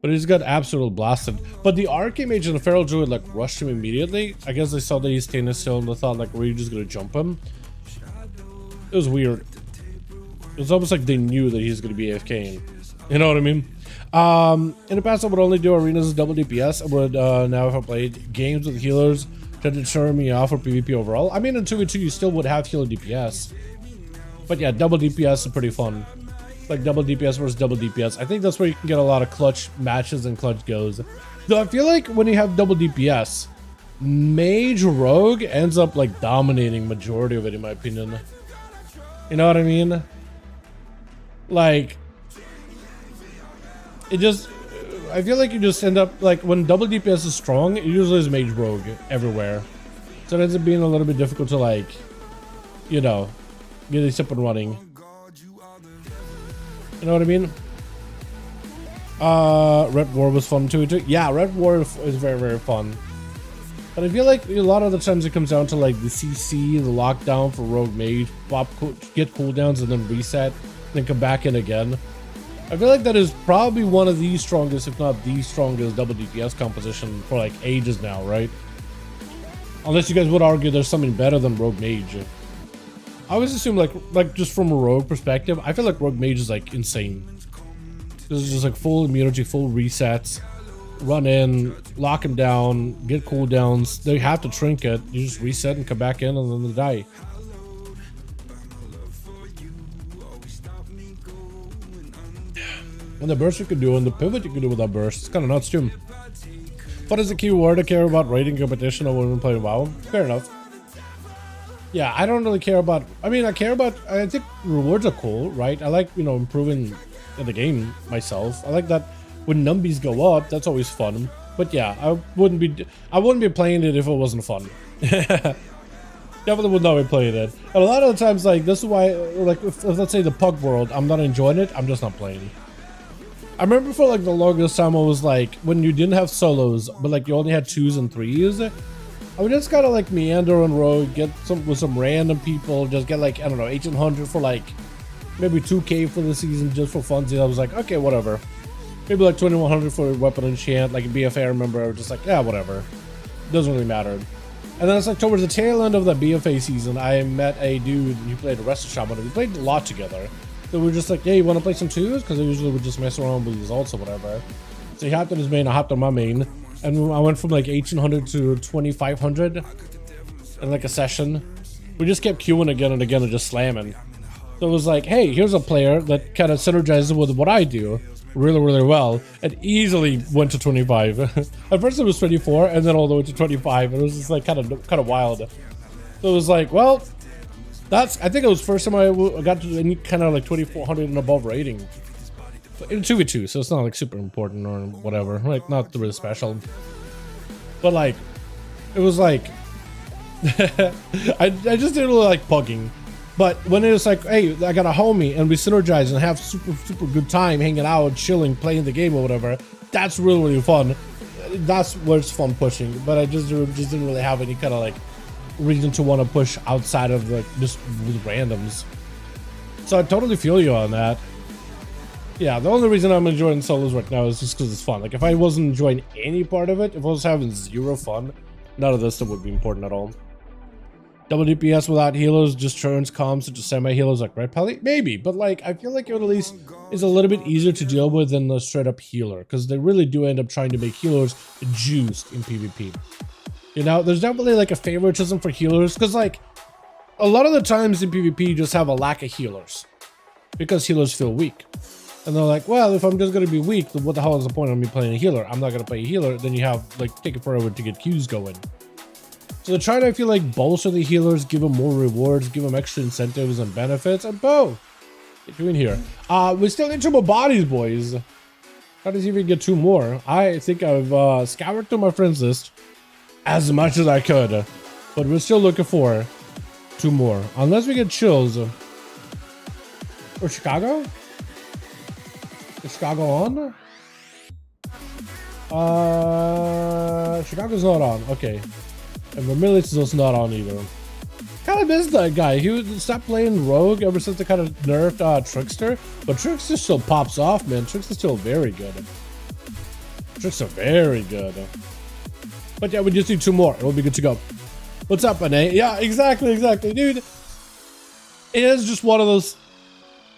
[SPEAKER 1] But he just got absolutely blasted. But the Archmage and the Feral Druid like rushed him immediately. I guess they saw that he's standing still and they thought like, were you just gonna jump him? It was weird. It was almost like they knew that he's gonna be AFKing. You know what I mean? In the past I would only do arenas as double DPS. I would now if I played games with healers to deter me off for PvP overall. I mean in 2v2 you still would have healer DPS. But yeah, double DPS is pretty fun. Like double DPS versus double DPS. I think that's where you can get a lot of clutch matches and clutch goes. Though I feel like when you have double DPS, Mage Rogue ends up like dominating majority of it in my opinion. You know what I mean? Like, it just, I feel like you just end up, like when double DPS is strong, it usually is Mage Rogue everywhere. So it ends up being a little bit difficult to like, you know, get this up and running. You know what I mean? Red War was fun too. Yeah, Red War is very fun. But I feel like a lot of the times it comes down to like the CC, the lockdown for Rogue Mage, get cooldowns and then reset, then come back in again. I feel like that is probably one of the strongest, if not the strongest, double DPS composition for like ages now, right? Unless you guys would argue there's something better than Rogue Mage. I always assume like just from a rogue perspective, I feel like rogue mage is like insane. This is just like full immunity, full resets, run in, lock him down, get cooldowns. They have to trinket. You just reset and come back in, and then they die. And the burst you can do, and the pivot you can do with that burst, it's kind of nuts too. What is the key word to care about rating competition when we're playing WoW? Fair enough. Yeah, I don't really care about, I mean, I care about, I think rewards are cool, right? I like, you know, improving in the game myself. I like that when numbies go up, that's always fun. But yeah, I wouldn't be playing it if it wasn't fun. Definitely would not be playing it. And a lot of the times, like, this is why, like, if let's say the Pug World, I'm not enjoying it, I'm just not playing. I remember for like the longest time, I was like, when you didn't have solos, but like you only had 2s and 3s, I would just kind of like meander on road, get with some random people, just get like, I don't know, 1800 for like maybe 2k for the season just for funsies. I was like, okay, whatever. Maybe like 2100 for a weapon enchant, like a BFA. I remember I was just like, yeah, whatever. Doesn't really matter. And then it's like towards the tail end of the BFA season, I met a dude who played a Wrestle Shaman. We played a lot together. So we were just like, hey, you want to play some 2s? Because I usually would just mess around with results or whatever. So he hopped on his main, I hopped on my main. And I went from like 1800 to 2500 in like a session. We just kept queuing again and again and just slamming. So it was like, hey, here's a player that kind of synergizes with what I do really, really well. And easily went to 25. At first it was 24 and then all the way to 25. And it was just like kind of wild. So it was like, well, that's, I think it was the first time I got to any kind of like 2400 and above rating. In 2v2, so it's not like super important or whatever, like not really special. But like, it was like, I just didn't really like pugging. But when it was like, hey, I got a homie and we synergize and have super good time hanging out, chilling, playing the game or whatever, that's really, really fun. That's where it's fun pushing. But I just didn't really have any kind of like reason to want to push outside of like just with randoms. So I totally feel you on that. Yeah, the only reason I'm enjoying solos right now is just because it's fun. Like if I wasn't enjoying any part of it, if I was having zero fun, none of this stuff would be important at all. Double DPS without healers just turns comms into semi-healers, like, right, Pally? Maybe, but like I feel like it at least is a little bit easier to deal with than the straight up healer, because they really do end up trying to make healers juiced in PvP. You know, there's definitely like a favoritism for healers, because like a lot of the times in PvP you just have a lack of healers because healers feel weak. And they're like, well, if I'm just going to be weak, then what the hell is the point of me playing a healer? I'm not going to play a healer. Then you have, like, take it forever to get queues going. So they're trying to, I feel like, bolster the healers, give them more rewards, give them extra incentives and benefits, and boom! Get you in here. We still need 2 more bodies, boys. How does he even get 2 more? I think I've scoured through my friends list as much as I could. But we're still looking for 2 more. Unless we get chills. Or Chicago? Is Chicago on? Chicago's not on. Okay. And Vermilius is also not on either. Kind of miss that guy. He would stop playing Rogue ever since they kind of nerfed Trickster. But Trickster still pops off, man. Trickster's still very good. Trickster very good. But yeah, we just need 2 more. We'll be good to go. What's up, NA? Yeah, exactly. Dude, it is just one of those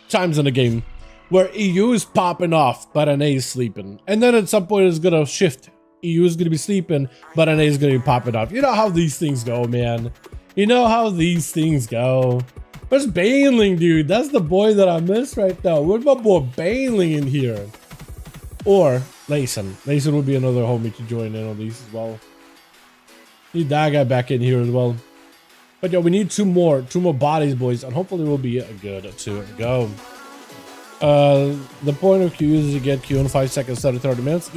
[SPEAKER 1] times in the game where EU is popping off, but NA is sleeping. And then at some point it's gonna shift. EU is gonna be sleeping, but NA is gonna be popping off. You know how these things go, man. You know how these things go. Where's Baneling, dude? That's the boy that I miss right now. Where's my boy Baneling in here? Or Layson. Layson would be another homie to join in on these as well. Need that guy back in here as well. But yeah, we need 2 more bodies, boys, and hopefully we'll be good to go. The point of queue is to get queue in 5 seconds instead of 30 minutes.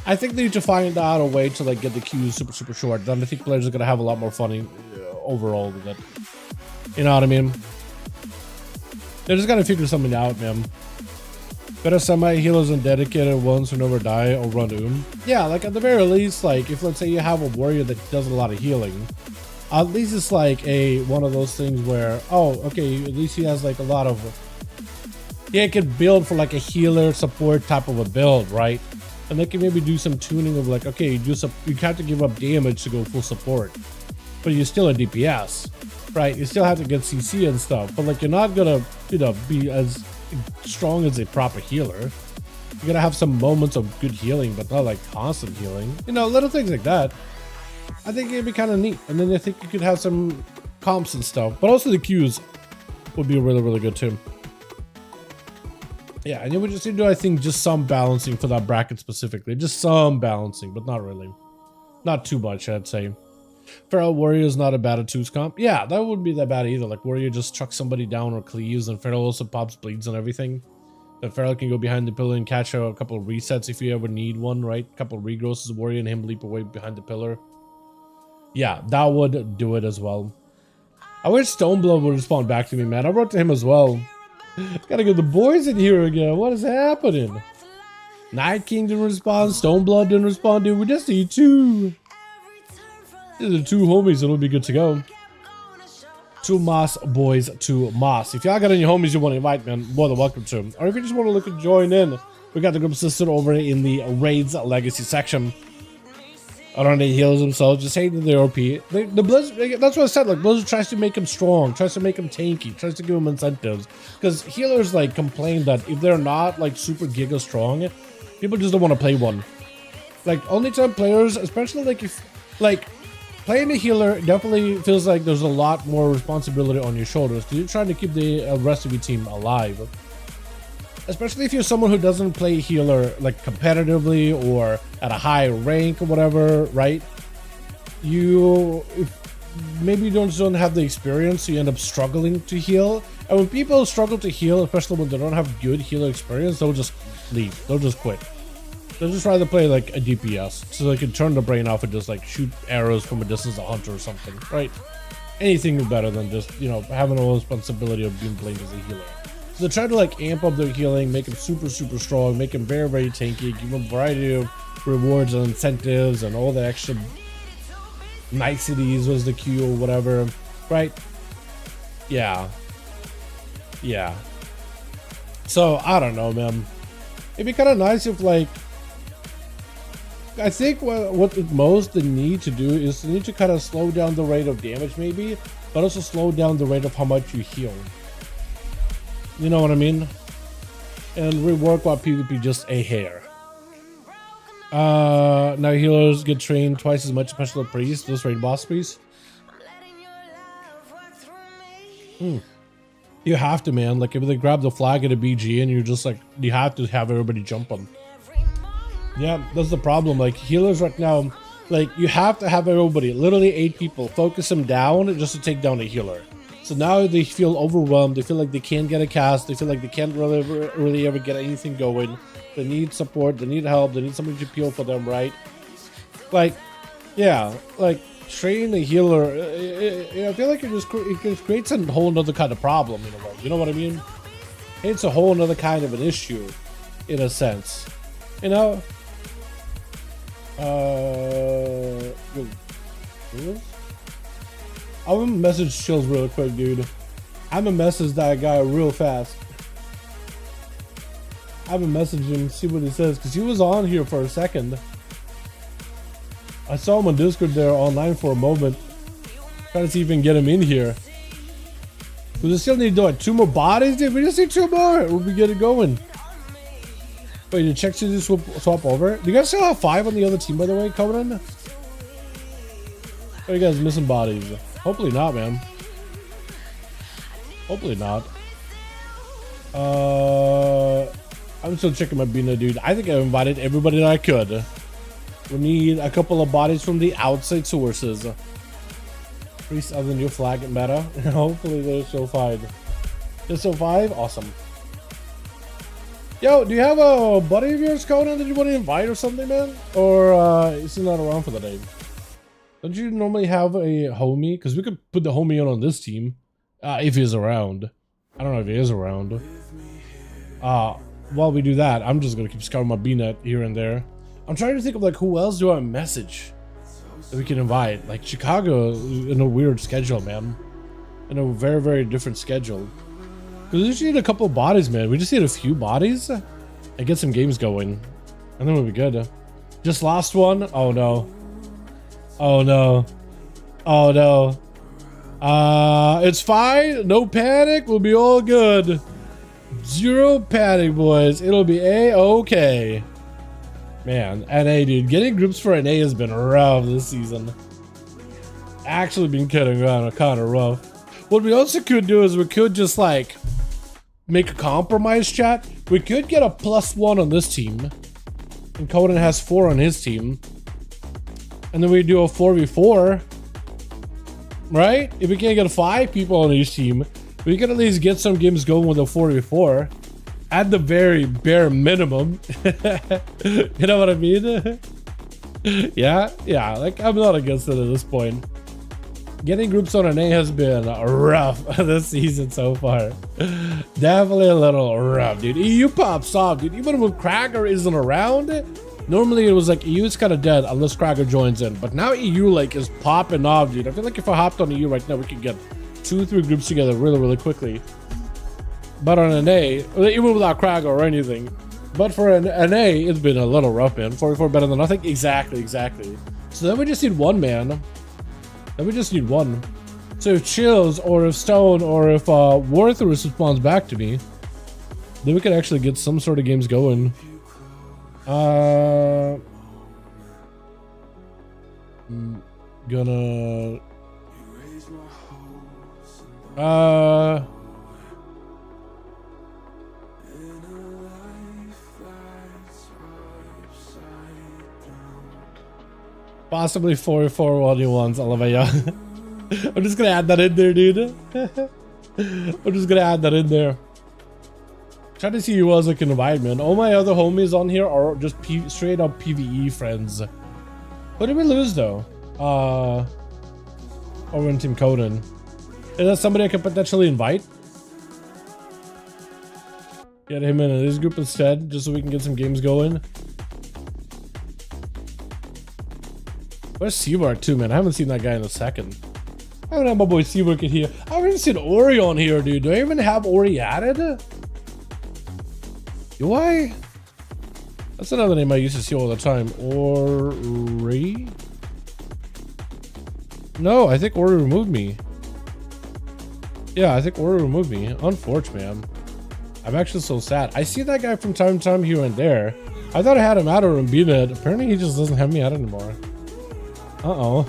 [SPEAKER 1] I think they need to find out a way to like get the queues super short. Then I think players are gonna have a lot more fun overall with it. You know what I mean? They just gotta figure something out, man. Better semi-healers and dedicated ones who never die or run doom. Yeah, like at the very least, like if let's say you have a warrior that does a lot of healing, at least it's like one of those things where, oh, okay, at least he has like a lot of, he can build for like a healer support type of a build, right? And they can maybe do some tuning of like, okay, you have to give up damage to go full support, but you're still a DPS. right? You still have to get CC and stuff, but like you're not gonna, you know, be as strong as a proper healer. You're gonna have some moments of good healing, but not like constant healing. You know, little things like that. I think it'd be kind of neat. And then I think you could have some comps and stuff, but also the Qs would be really, really good too. Yeah, and you would just do, I think, just some balancing for that bracket specifically. Just some balancing, but not really. Not too much, I'd say. Feral Warrior is not a bad twos comp. Yeah, that wouldn't be that bad either. Like, Warrior just chucks somebody down or cleaves, and Feral also pops bleeds and everything. The Feral can go behind the pillar and catch a couple of resets if you ever need one, right? A couple of regrowths as a Warrior and him leap away behind the pillar. Yeah, that would do it as well. I wish Stoneblood would respond back to me, man. I wrote to him as well. Gotta get the boys in here again. What is happening? Night King didn't respond. Stoneblood didn't respond, dude. We just need two. These are the two homies, it'll be good to go. Two Moss boys, two Moss. If y'all got any homies you want to invite, man, more than welcome to. Or if you just want to look and join in, we got the group listed over in the Raids Legacy section. I don't know, they heals themselves, just hating the OP. The Blizzard, that's what I said, like, Blizzard tries to make him strong, tries to make him tanky, tries to give him incentives. Because healers, like, complain that if they're not, like, super giga strong, people just don't want to play one. Like, only time players, especially, like, if, like, playing a healer definitely feels like there's a lot more responsibility on your shoulders, because you're trying to keep the rest of your team alive. Especially if you're someone who doesn't play healer like competitively or at a high rank or whatever, right? Maybe you don't have the experience, so you end up struggling to heal. And when people struggle to heal, especially when they don't have good healer experience, they'll just leave. They'll just quit. They'll just rather play like a DPS, so they can turn the brain off and just like shoot arrows from a distance, a hunter or something, right? Anything is better than just, you know, having the responsibility of being blamed as a healer. So they try to like amp up their healing, make him super, super strong, make him very, very tanky, give him a variety of rewards and incentives and all the extra niceties was the Q or whatever, right? Yeah. Yeah. So, I don't know, man. It'd be kind of nice if like, I think what they need to do is they need to kind of slow down the rate of damage maybe, but also slow down the rate of how much you heal. You know what I mean? And rework what PvP just a hair. Now healers get trained twice as much, especially priests, those raid boss priests. You have to, man. Like if they grab the flag at a BG and you're just like, you have to have everybody jump them. Yeah, that's the problem. Like healers right now, like you have to have everybody, literally 8 people, focus them down just to take down a healer. So now they feel overwhelmed. They feel like they can't get a cast. They feel like they can't really ever get anything going. They need support. They need help. They need somebody to peel for them, right? Like, yeah, like training a healer. I feel like it creates a whole nother kind of problem in a way. You know what I mean? It's a whole nother kind of an issue, in a sense. You know? I'm gonna message Chills real quick, dude. I'm gonna message that guy real fast. I'm gonna message him, see what he says, because he was on here for a second. I saw him on Discord there online for a moment. Trying to see if we can get him in here. We still need to do like 2 more bodies, dude. We just need 2 more. We'll be getting going. Wait, did check to just swap over? Do you guys still have 5 on the other team, by the way, Conan? Are you guys missing bodies? Hopefully not, man. Hopefully not. I'm still checking my Bina, dude. I think I invited everybody that I could. We need a couple of bodies from the outside sources. Priest of the new flag meta. Hopefully they're still 5. They're still 5? Awesome. Yo, do you have a buddy of yours, Conan, that you want to invite or something, man? Or is he not around for the day? Don't you normally have a homie? Because we could put the homie in on this team. If he's around. I don't know if he is around. While we do that, I'm just going to keep scouting my B-net here and there. I'm trying to think of like who else do I message that we can invite. Like Chicago in a weird schedule, man. In a very, very different schedule. Because we just need a couple of bodies, man. We just need a few bodies and get some games going. And then we'll be good. Just last one? Oh no. Oh no. Oh no. It's fine. No panic. We'll be all good. Zero panic, boys. It'll be A-okay. Man, NA, dude. Getting groups for NA has been rough this season. Actually been kind of rough. What we also could do is we could just like make a compromise chat. We could get a +1 on this team. And Conan has 4 on his team. And then we do a 4v4. Right? If we can't get 5 people on each team, we can at least get some games going with a 4v4. At the very bare minimum. You know what I mean? Yeah, like I'm not against it at this point. Getting groups on NA has been rough this season so far. Definitely a little rough, dude. EU pops off, dude. Even when Cracker isn't around, normally it was like EU is kind of dead unless Cracker joins in. But now EU like is popping off, dude. I feel like if I hopped on EU right now, we could get 2-3 groups together really quickly. But on NA, even without Cracker or anything. But for an NA, it's been a little rough, man. 44 better than nothing. Exactly. So then we just need one, man. Then we just need one. So if Chills or if Stone or if Warthurus responds back to me, then we can actually get some sort of games going. Possibly 4-4 1v1s, Olivia. I'm just gonna add that in there, dude. I'm just gonna add that in there. Try to see who else I can invite, man. All my other homies on here are just straight up PvE friends. What did we lose though? Over in Team Coden. Is that somebody I could potentially invite? Get him in this group instead, just so we can get some games going. Where's Seawork too, man? I haven't seen that guy in a second. I haven't had my boy Seawork in here. I haven't even seen Ori on here, dude. Do I even have Ori added? Do I? That's another name I used to see all the time. Ori? No, I think Ori removed me. Yeah, I think Ori removed me. Unfortunate, man. I'm actually so sad. I see that guy from time to time here and there. I thought I had him added and beat it. Apparently he just doesn't have me out anymore. Uh-oh.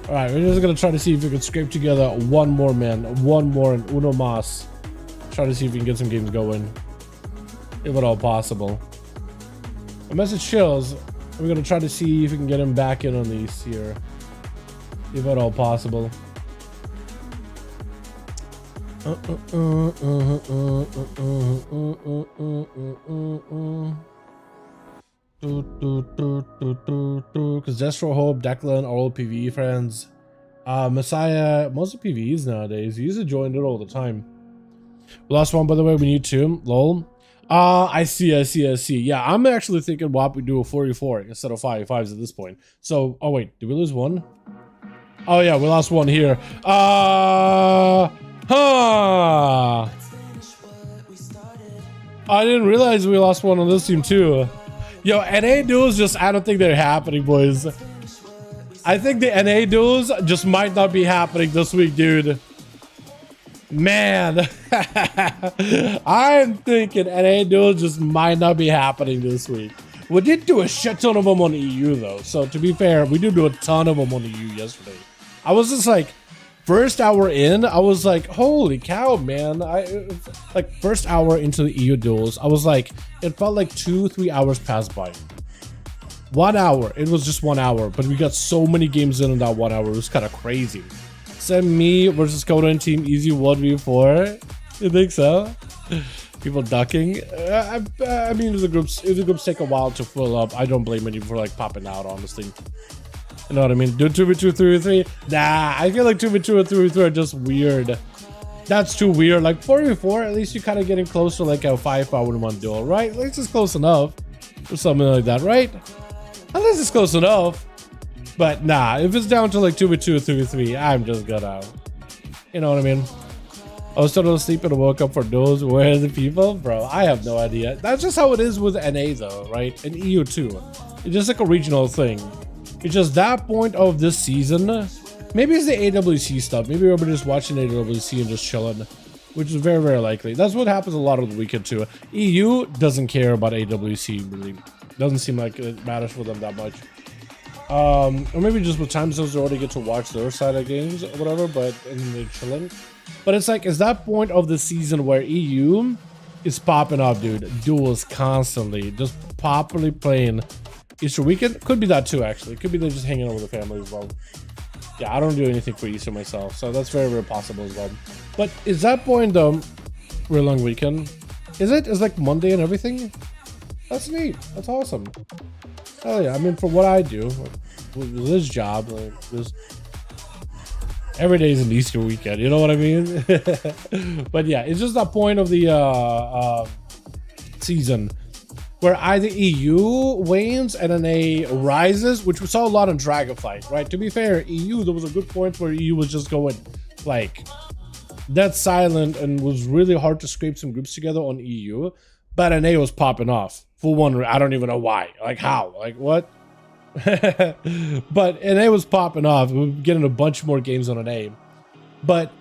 [SPEAKER 1] Alright, we're just gonna try to see if we can scrape together one more man. One more and uno mas. Try to see if we can get some games going. If at all possible. A message Chills. We're gonna try to see if we can get him back in on these here. If at all possible. Because Destro, Hope, Declan are all PvE friends. Messiah, most of PvEs nowadays. He used to join it all the time. We lost one, by the way. We need 2. Lol. I see. Yeah, I'm actually thinking WAP we do a 4v4 instead of 5v5s at this point. So, oh wait, did we lose one? Oh yeah, we lost one here. I didn't realize we lost one on this team too. Yo, NA duels just, I don't think they're happening, boys. I think the NA duels just might not be happening this week, dude. Man. I'm thinking NA duels just might not be happening this week. We did do a shit ton of them on EU though. So to be fair, we did do a ton of them on EU yesterday. I was just like, first hour in, I was like, holy cow, man. Like first hour into the EU duels, I was like, it felt like 2-3 hours passed by. 1 hour, it was just 1 hour, but we got so many games in that 1 hour. It was kind of crazy. Send me versus Coda and team easy 1v4. You think so? People ducking. I mean, if the groups take a while to fill up, I don't blame any for like popping out, honestly. You know what I mean? Do 2v2, 3v3? Nah, I feel like 2v2 and 3v3 are just weird. That's too weird. Like 4v4, at least you're kind of getting close to like a 5v5 1v1 duel, right? At least it's close enough. Or something like that, right? At least it's close enough. But nah, if it's down to like 2v2 or 3v3, I'm just gonna, you know what I mean? I was totally sleeping and woke up for duels. Where are the people? Bro, I have no idea. That's just how it is with NA though, right? And EU too. It's just like a regional thing. It's just that point of this season. Maybe it's the AWC stuff. Maybe everybody's just watching AWC and just chilling, which is very, very likely. That's what happens a lot of the weekend too. EU doesn't care about AWC, really. Doesn't seem like it matters for them that much. Or maybe just with time zones they already get to watch their side of games or whatever, but and they're chilling. But it's like, it's that point of the season where EU is popping up, dude. Duels constantly, just properly playing Easter weekend. Could be that too, actually. Could be they're just hanging out with the family as well. Yeah, I don't do anything for Easter myself, so that's very, very possible as well. But is that point though, real long weekend? Is it? Is like Monday and everything? That's neat. That's awesome. Hell yeah! I mean, for what I do, like, with this job, like this, every day is an Easter weekend. You know what I mean? But yeah, it's just that point of the season where either EU wanes and NA rises, which we saw a lot in Dragonflight, right? To be fair, EU, there was a good point where EU was just going like dead silent and was really hard to scrape some groups together on EU, but NA was popping off. For one, I don't even know why. Like how? Like what? But NA was popping off. We were getting a bunch more games on NA. But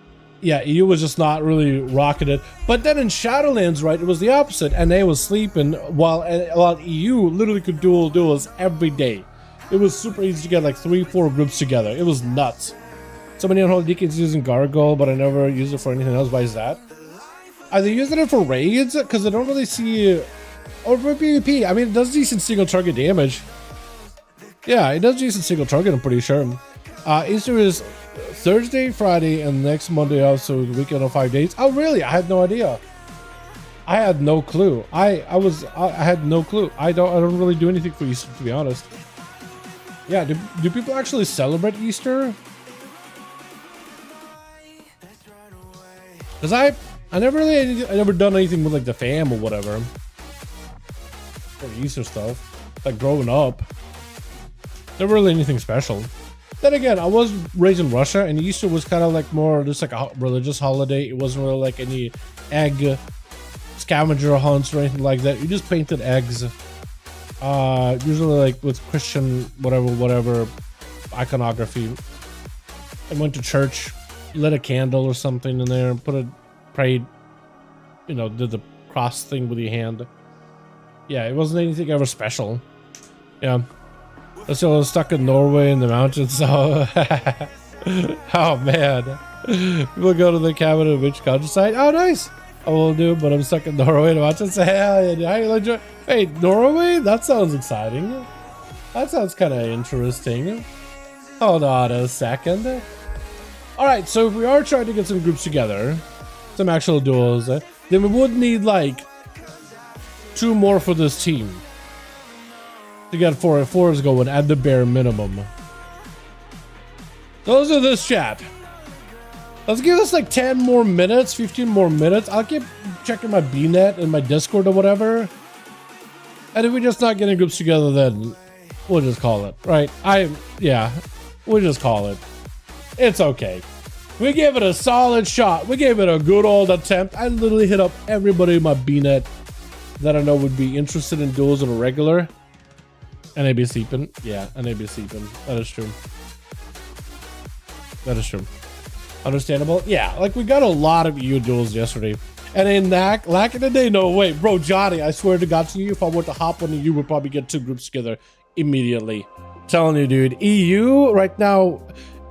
[SPEAKER 1] yeah, EU was just not really rocking it. But then in Shadowlands, right, it was the opposite. NA was sleeping while EU literally could duels every day. It was super easy to get like 3-4 groups together. It was nuts. Somebody on Holy DK is using Gargoyle, but I never use it for anything else. Why is that? Are they using it for raids? Because I don't really see... Or for PvP. I mean, it does decent single target damage. Yeah, it does decent single target, I'm pretty sure. Easter is Thursday, Friday, and next Monday also the weekend of 5 days. Oh, really? I had no idea. I had no clue. I had no clue. I don't really do anything for Easter, to be honest. Yeah, do people actually celebrate Easter? Because I never done anything with like the fam or whatever. Or Easter stuff. Like growing up. Never really anything special. Then again, I was raised in Russia and Easter was kind of like more just like a religious holiday. It wasn't really like any egg scavenger hunts or anything like that. You just painted eggs. Usually like with Christian whatever iconography. I went to church, lit a candle or something in there, prayed, you know, did the cross thing with your hand. Yeah, it wasn't anything ever special. Yeah. I was stuck in Norway in the mountains, so... Oh, man. We'll go to the cabin in the countryside. Oh, nice. I will do, but I'm stuck in Norway in the mountains. Hell yeah. Hey, Norway? That sounds exciting. That sounds kind of interesting. Hold on a second. Alright, so if we are trying to get some groups together, some actual duels, then we would need, like, 2 more for this team to get 4v4s going at the bare minimum. Those are this chat. Let's give us like 10 more minutes, 15 more minutes. I'll keep checking my BNet and my Discord or whatever. And if we're just not getting groups together, then we'll just call it, right? Yeah, we'll just call it. It's okay. We gave it a solid shot. We gave it a good old attempt. I literally hit up everybody in my BNet that I know would be interested in duels on a regular. And they'd be sleeping. Yeah, and they'd be sleeping. That is true. That is true. Understandable? Yeah, like we got a lot of EU duels yesterday. And in lack of the day, no, wait, bro, Johnny, I swear to God to you, if I were to hop on EU, we'd probably get 2 groups together immediately. I'm telling you, dude, EU right now,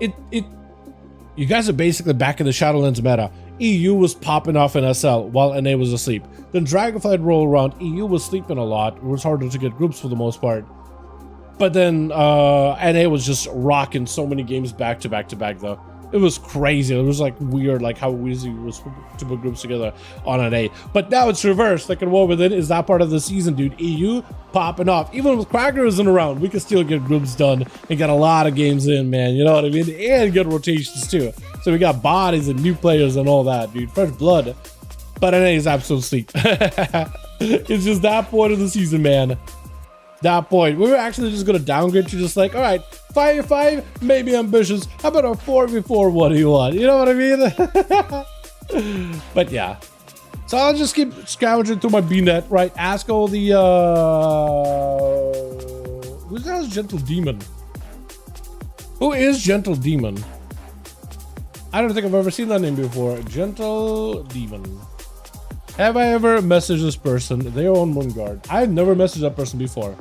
[SPEAKER 1] you guys are basically back in the Shadowlands meta. EU was popping off in SL while NA was asleep. Then Dragonflight rolled around. EU was sleeping a lot. It was harder to get groups for the most part. But then NA was just rocking so many games back to back to back though. It was crazy. It was like weird, like how easy it was to put groups together on NA. But now it's reversed. Like in WoW Within is that part of the season, dude. EU popping off. Even with Cracker isn't around, we can still get groups done and get a lot of games in, man. You know what I mean? And good rotations too. So we got bodies and new players and all that, dude. Fresh blood. But NA is absolute sleep. It's just that point of the season, man. That point. We were actually just going to downgrade to just like, all right, 5v5, maybe ambitious. How about a 4v4 1v1? You know what I mean? But yeah. So I'll just keep scavenging through my BNet, right? Ask all the, who's that Gentle Demon? Who is Gentle Demon? I don't think I've ever seen that name before. Gentle Demon. Have I ever messaged this person? They own Moonguard. I've never messaged that person before.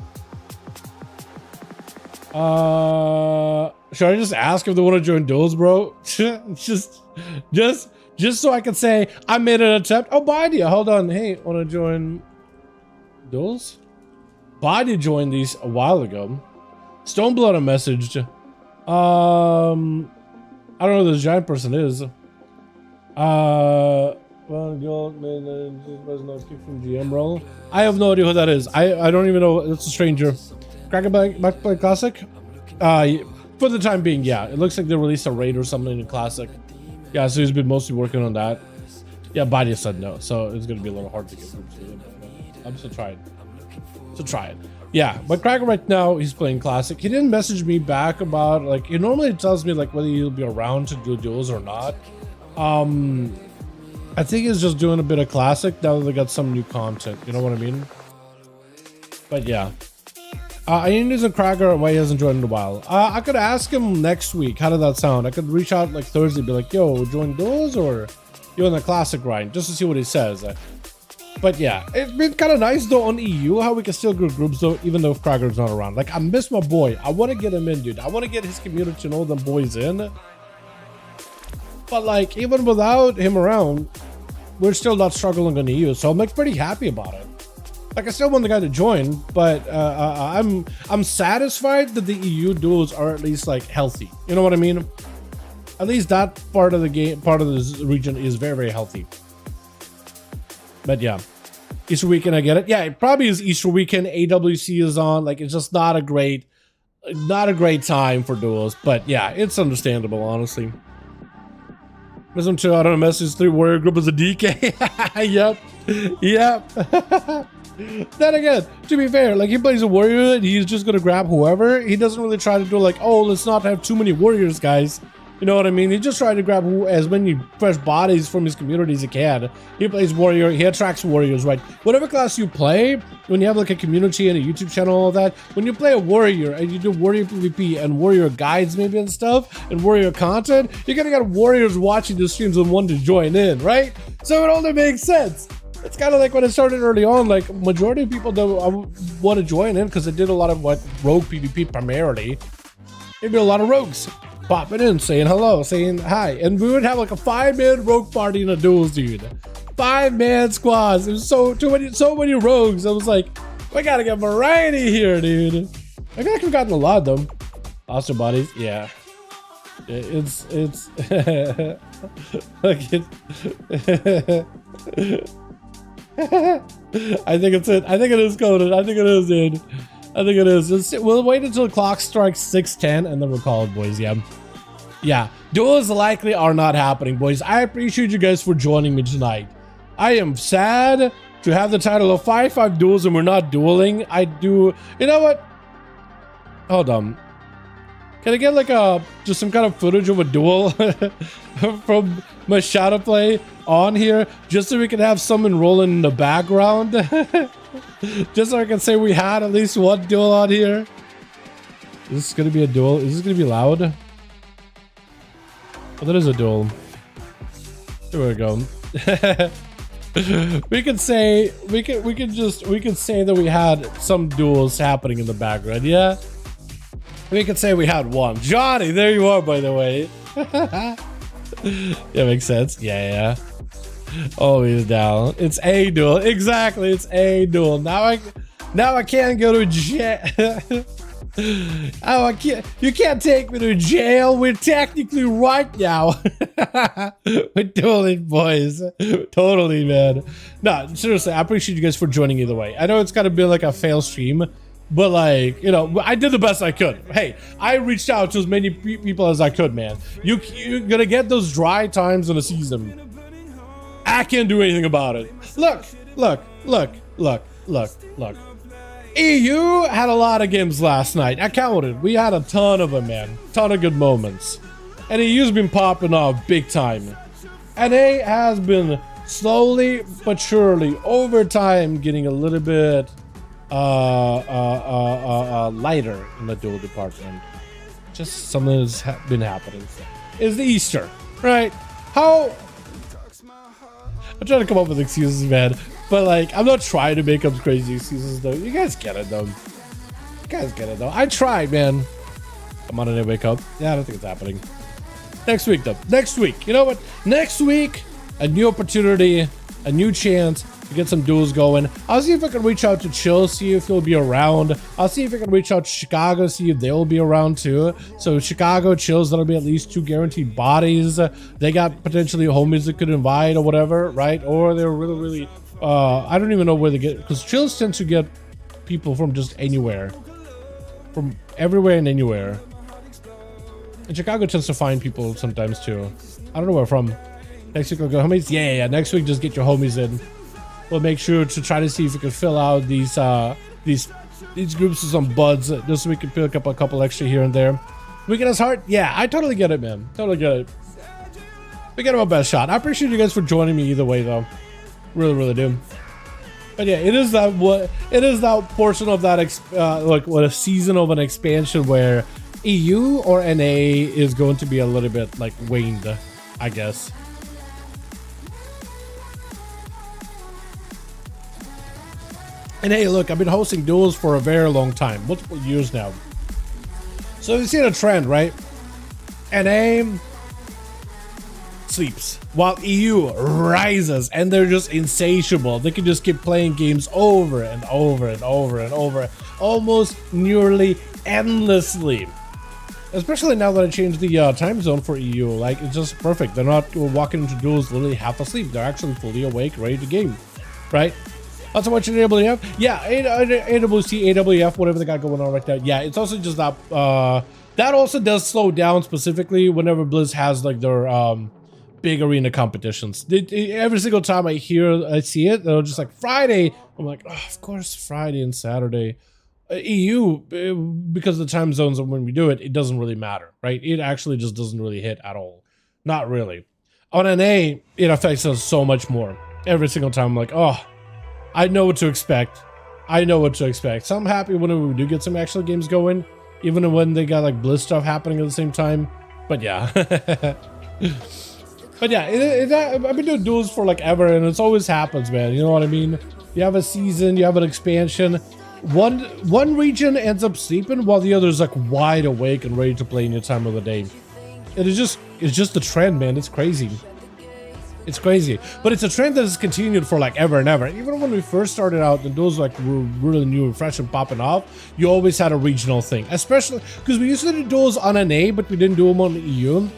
[SPEAKER 1] Should I just ask if they want to join Duels, bro? just so I can say I made an attempt. Oh, Body, hold on. Hey, want to join Duels? Body joined these a while ago. Stoneblood I messaged. I don't know who this giant person is. Well, gold was no kick from GM role. I have no idea who that is. I don't even know. It's a stranger. Cracker back play classic. For the time being, yeah. It looks like they released a raid or something in classic. Yeah, so he's been mostly working on that. Yeah, Body said no, so it's gonna be a little hard to get groups with him. I'm still trying. Yeah, but Cracker right now he's playing classic. He didn't message me back about like he normally tells me like whether he'll be around to do duels or not. I think he's just doing a bit of classic now that they got some new content. You know what I mean? But yeah. I need to Cracker why he hasn't joined in a while. I could ask him next week. How did that sound? I could reach out like Thursday, be like, yo, join Duels or you on the classic grind, just to see what he says. But yeah, it's been kind of nice though on EU how we can still group groups though, even though Cracker's not around. Like I miss my boy. I want to get him in, dude. I want to get his community and all them boys in. But like even without him around, we're still not struggling on EU. So I'm like pretty happy about it. Like I still want the guy to join, but I'm satisfied that the EU duels are at least like healthy. You know what I mean? At least that part of the game, part of this region is very, very healthy. But yeah, Easter weekend, I get it. Yeah, it probably is Easter weekend. AWC is on. Like it's just not a great time for duels. But yeah, it's understandable, honestly. Listen to I don't know, message 3 warrior group as a DK. Yep. Then again, to be fair, like he plays a warrior and he's just gonna grab whoever. He doesn't really try to do like, oh, let's not have too many warriors, guys. You know what I mean? He just tried to grab as many fresh bodies from his community as he can. He plays warrior. He attracts warriors, right? Whatever class you play, when you have like a community and a YouTube channel, all that, when you play a warrior and you do warrior PvP and warrior guides maybe and stuff and warrior content, you're gonna get warriors watching the streams and want to join in, right? So it only makes sense. It's kind of like when it started early on, like majority of people don't want to join in because they did a lot of what rogue PvP primarily. Maybe a lot of rogues popping in, saying hello, saying hi, and we would have like a 5-man rogue party in a duels, dude. 5-man squads. There's so many rogues. I was like, we gotta get variety here, dude. I feel like we've gotten a lot of them. Monster bodies, yeah. It's like it. I think it's it. I think it is coded. I think it is, dude. I think it is. We'll wait until the clock strikes 6:10 and then we'll call it, boys. Yeah. Duels likely are not happening, boys. I appreciate you guys for joining me tonight. I am sad to have the title of 5v5 Duels and we're not dueling. I do. You know what? Hold on. Can I get like just some kind of footage of a duel from my shadow play on here, just so we can have someone rolling in the background? Just so I can say we had at least one duel on here. Is this gonna be a duel? Is this gonna be loud? Oh, that is a duel. Here we go. we can say that we had some duels happening in the background, yeah? We could say we had one. Johnny, there you are, by the way. Yeah, makes sense. Yeah. Oh, he's down. It's a duel. Exactly, it's a duel. Now I can't go to jail. Oh, I can't. You can't take me to jail. We're technically right now. We're dueling, boys. Totally, man. No, seriously, I appreciate you guys for joining either way. I know it's gotta be like a fail stream, but like, you know, I did the best I could. Hey, I reached out to as many people as I could, man. You're gonna get those dry times in a season. I can't do anything about it. Look. EU had a lot of games last night. I counted. We had a ton of them, man. Ton of good moments. And EU's been popping off big time. NA has been slowly but surely over time getting a little bit lighter in the duel department. just something that's been happening. Is the Easter, right? How? I'm trying to come up with excuses, man. But like, I'm not trying to make up crazy excuses though. You guys get it though. You guys get it though. I tried, man. Come on, I didn't wake up. Yeah, I don't think it's happening. Next week though. Next week. You know what? Next week, a new opportunity, a new chance to get some duels going. I'll see if I can reach out to Chill, see if he'll be around. I'll see if I can reach out to Chicago, see if they'll be around too. So Chicago, Chills, that'll be at least 2 guaranteed bodies. They got potentially homies that could invite or whatever, right? Or they're really, I don't even know where they get, because Chills tend to get people from just anywhere. From everywhere and anywhere. And Chicago tends to find people sometimes too. I don't know where from. Next week we'll go homies. Yeah. Next week just get your homies in. We'll make sure to try to see if we can fill out these groups with some buds, just so we can pick up a couple extra here and there. Weekend heart? Yeah, I totally get it, man. Totally get it. We get him a best shot. I appreciate you guys for joining me either way, though. Really do. But yeah, it is that portion of that like what a season of an expansion where EU or NA is going to be a little bit like waned, I guess. And hey, look, I've been hosting duels for a very long time, multiple years now. So you've seen a trend, right? NA sleeps while EU rises, and they're just insatiable. They can just keep playing games over and over and over and over, almost nearly endlessly. Especially now that I changed the time zone for EU, like it's just perfect. They're not walking into duels literally half asleep. They're actually fully awake, ready to game, right? Also watching AWF, yeah, AWC, AWF, whatever they got going on right now. Yeah, it's also just that that also does slow down specifically whenever Blizz has like their big arena competitions. Every single time I see it, they're just like Friday. I'm like, oh, of course, Friday and Saturday. EU, because of the time zones of when we do it, it doesn't really matter, right? It actually just doesn't really hit at all. Not really. On NA, it affects us so much more. Every single time I'm like, oh, I know what to expect. I know what to expect. So I'm happy when we do get some actual games going, even when they got like Blizz stuff happening at the same time. But yeah. But yeah, I've been doing duels for like ever, and it always happens, man. You know what I mean? You have a season, you have an expansion. One region ends up sleeping while the other is like wide awake and ready to play any time of the day. It's just the trend, man. It's crazy. It's crazy, but it's a trend that has continued for like ever and ever. Even when we first started out, and those like were really new and fresh and popping off, you always had a regional thing, especially because we used to do duels on NA, but we didn't do them on the EU.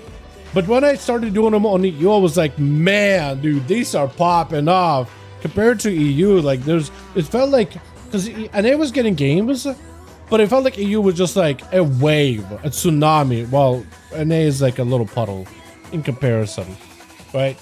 [SPEAKER 1] But when I started doing them on the EU, I was like, man, dude, these are popping off compared to EU. Like it felt like, because NA was getting games, but it felt like EU was just like a wave, a tsunami, while NA is like a little puddle in comparison. Right?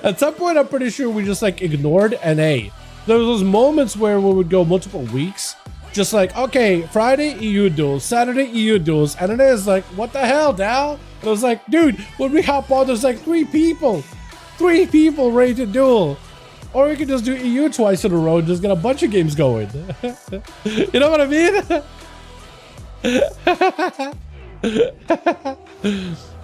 [SPEAKER 1] At some point, I'm pretty sure we just like ignored NA. There was those moments where we would go multiple weeks, just like, okay, Friday EU duels, Saturday EU duels, and NA is like, what the hell, Dal? And I was like, dude, when we hop on, there's like 3 people ready to duel. Or we could just do EU twice in a row and just get a bunch of games going. You know what I mean?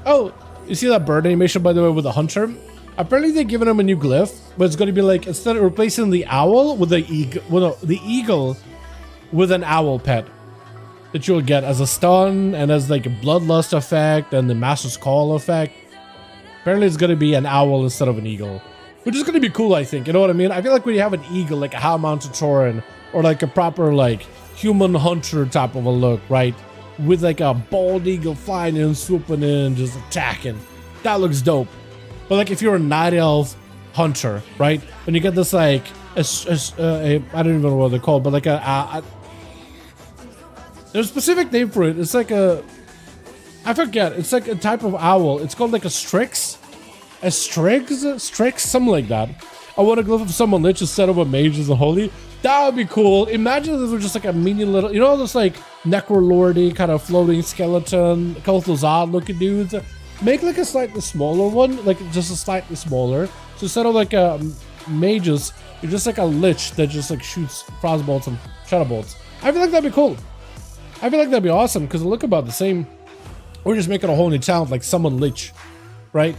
[SPEAKER 1] Oh, you see that bird animation, by the way, with the hunter? Apparently they've given him a new glyph, but it's going to be like, instead of replacing the owl with the eagle, the eagle with an owl pet that you'll get as a stun and as like a bloodlust effect and the master's call effect. Apparently it's going to be an owl instead of an eagle, which is going to be cool, I think. You know what I mean? I feel like when you have an eagle, like a high-mounted Tauren, or like a proper like human hunter type of a look, right? With like a bald eagle flying in, swooping in, just attacking. That looks dope. But like if you're a night elf hunter, right? When you get this like, I don't even know what they're called, but like there's a specific name for it. It's like I forget. It's like a type of owl. It's called like a Strix. A Strix, something like that. I want a glyph of someone lich instead of a mage as a holy. That would be cool. Imagine if it was just like a mini little, you know, those like Necrolordy kind of floating skeleton, a couple of those odd looking dudes. Make like a slightly smaller one, like just a slightly smaller. So instead of like mages, you're just like a lich that just like shoots frostbolts and shadow bolts. I feel like that'd be cool. I feel like that'd be awesome because they look about the same. Or just make it a whole new talent like Summon Lich, right?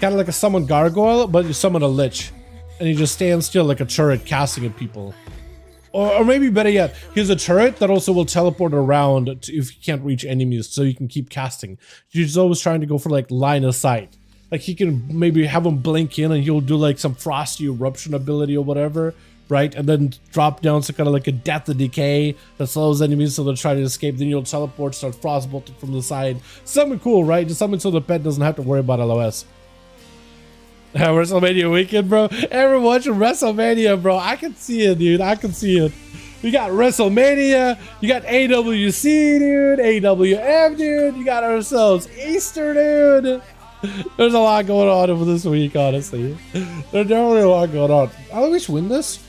[SPEAKER 1] Kind of like a Summon Gargoyle, but you summon a Lich. And you just stand still like a turret casting at people. Or maybe better yet, here's a turret that also will teleport around if you can't reach enemies, so you can keep casting. You're just always trying to go for like line of sight. Like he can maybe have him blink in and he'll do like some frosty eruption ability or whatever, right? And then drop down so kind of like a death and decay that slows enemies so they're trying to escape. Then you'll teleport, start frostbolting from the side. Something cool, right? Just something so the pet doesn't have to worry about LOS. WrestleMania weekend, bro. Everyone watching WrestleMania, bro. I can see it, dude. I can see it. You got WrestleMania. You got AWC, dude. AWF, dude. You got ourselves Easter, dude. There's a lot going on over this week, honestly. There's definitely a lot going on. Alois win this?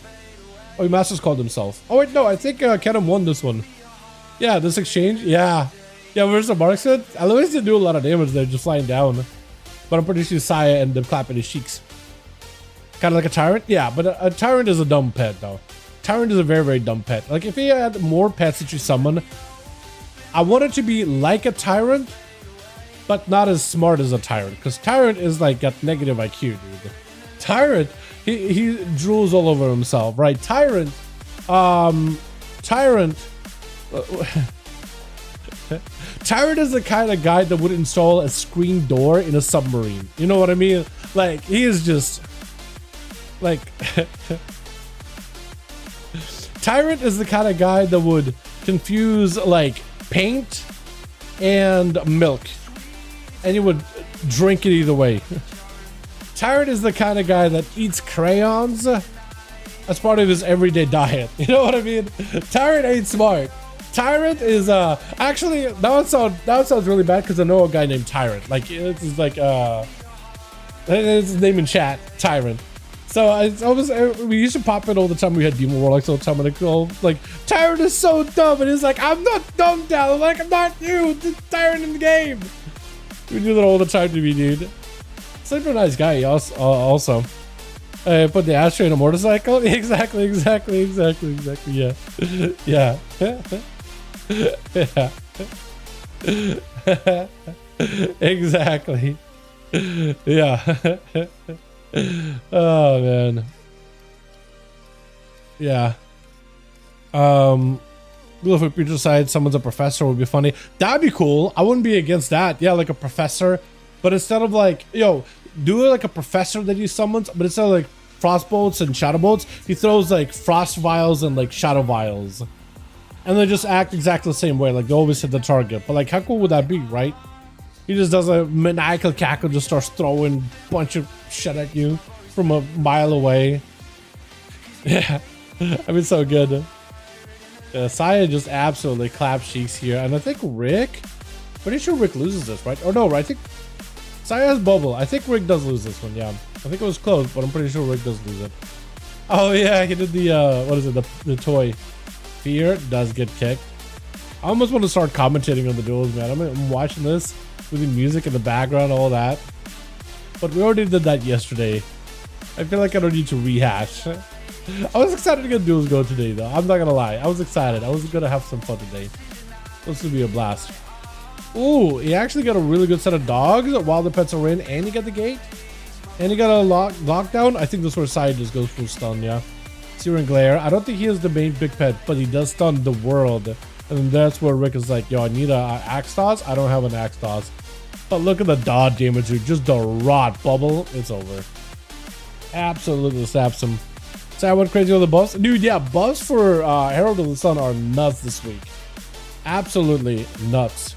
[SPEAKER 1] Oh, he Masters called himself. Oh, wait, no. I think Kenem won this one. Yeah, this exchange. Yeah. Yeah, where's the marksman? Alois didn't do a lot of damage there, just flying down. But I'm pretty sure Saya ended up clapping his cheeks. Kind of like a tyrant? Yeah, but a tyrant is a dumb pet, though. Tyrant is a very, very dumb pet. Like, if you had more pets that you summon, I want it to be like a tyrant, but not as smart as a tyrant. Because tyrant is, like, got negative IQ, dude. Tyrant, he drools all over himself, right? Tyrant, Tyrant is the kind of guy that would install a screen door in a submarine. You know what I mean? Like, he is just... Like... Tyrant is the kind of guy that would confuse, like, paint and milk. And he would drink it either way. Tyrant is the kind of guy that eats crayons as part of his everyday diet. You know what I mean? Tyrant ain't smart. Tyrant is actually that sounds really bad because I know a guy named Tyrant. Like it's like it's his name in chat, Tyrant. So it's almost we used to pop it all the time. We had Demon Warlocks all the time, and I go like, Tyrant is so dumb, and he's like, I'm not dumb, Dal. I'm like, I'm not you. The Tyrant in the game. We do that all the time to me, dude. Super nice guy. He also. Put the ashtray in a motorcycle. Exactly. Yeah. Yeah. Yeah. Exactly. Yeah. Oh man. Yeah. If a future side someone's a professor would be funny. That'd be cool. I wouldn't be against that. Yeah, like a professor. But instead of like, yo, do it like a professor that he summons, but instead of like frostbolts and shadow bolts, he throws like frost vials and like shadow vials. And they just act exactly the same way, like they always hit the target. But like, how cool would that be, right? He just does a maniacal cackle, just starts throwing a bunch of shit at you from a mile away. Yeah, I mean, so good. Saya just absolutely claps cheeks here. And I think Rick, pretty sure Rick loses this, right? Or no, right? I think Saya has bubble. I think Rick does lose this one, yeah. I think it was close, but I'm pretty sure Rick does lose it. Oh yeah, he did the, what is it, the toy. Fear does get kicked. I almost want to start commentating on the duels, man. I'm watching this with the music in the background, all that. But we already did that yesterday. I feel like I don't need to rehash. I was excited to get duels go today, though. I'm not gonna lie. I was excited. I was gonna have some fun today. This would be a blast. Ooh, he actually got a really good set of dogs while the pets are in, and he got the gate. And he got a lockdown. I think this is where Side just goes full stun, yeah. Searing Glare. I don't think he is the main big pet, but he does stun the world. And that's where Rick is like, yo, I need a Axe Toss. I don't have an Axe Toss. But look at the dot damage, dude. Just the rot bubble. It's over. Absolutely slaps him. So I went crazy with the buffs. Dude, yeah, buffs for Herald of the Sun are nuts this week. Absolutely nuts.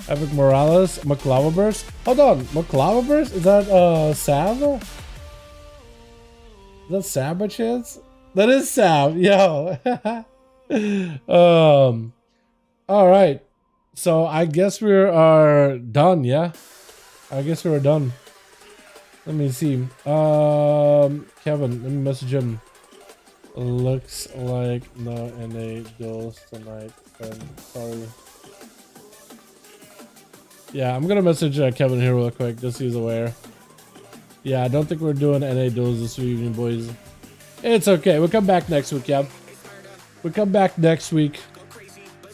[SPEAKER 1] Epic Morales, McLava Burst. Hold on, McLava Burst? Is that Sav? Is that Sav by chance? That is Sav, yo. All right. So I guess we are done, yeah? I guess we are done. Let me see. Kevin, let me message him. Looks like no NA duels tonight. Sorry. Yeah, I'm gonna message Kevin here real quick, just so he's aware. Yeah, I don't think we're doing NA duels this evening, boys. It's okay. We'll come back next week, yeah. We'll come back next week.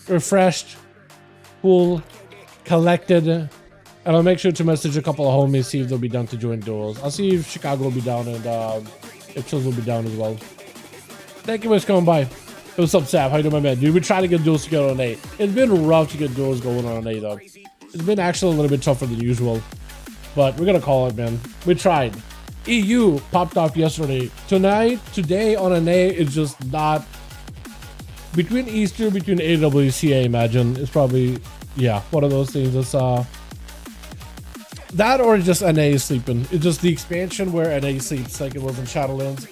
[SPEAKER 1] Refreshed, cool, collected. And I'll make sure to message a couple of homies, see if they'll be down to join duels. I'll see if Chicago will be down and Ipsos will be down as well. Thank you for coming by. What's up, Sav? How you doing, my man? Dude, we trying to get duels together on 8. It's been rough to get duels going on 8, though. It's been actually a little bit tougher than usual. But we're gonna call it, man. We tried. EU popped off yesterday. Today on NA, it's just not... Between Easter, between AWC, I imagine, it's probably, yeah, one of those things. It's, that or just NA is sleeping. It's just the expansion where NA sleeps like it was in Shadowlands.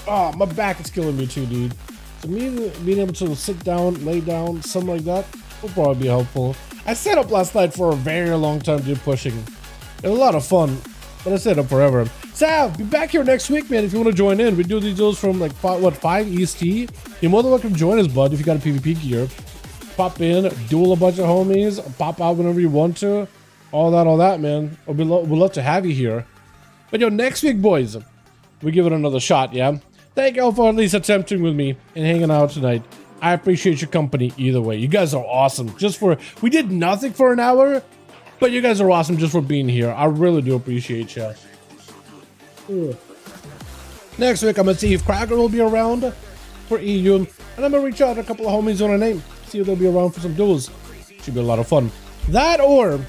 [SPEAKER 1] Oh, my back is killing me too, dude. So me being able to sit down, lay down, something like that will probably be helpful. I stayed up last night for a very long time, dude, pushing. It was a lot of fun, but I stayed up forever. Sav, be back here next week, man, if you want to join in. We do these duels from like 5 EST. You're more than welcome to join us, bud, if you got a PvP gear. Pop in, duel a bunch of homies, pop out whenever you want to. All that, man. We'd love to have you here. But yo, next week, boys, we give it another shot, yeah? Thank y'all for at least attempting with me and hanging out tonight. I appreciate your company either way. You guys are awesome. We did nothing for an hour, but you guys are awesome just for being here. I really do appreciate you. Next week, I'm gonna see if Krager will be around for EU, and I'm gonna reach out to a couple of homies on a name, see if they'll be around for some duels. Should be a lot of fun. That or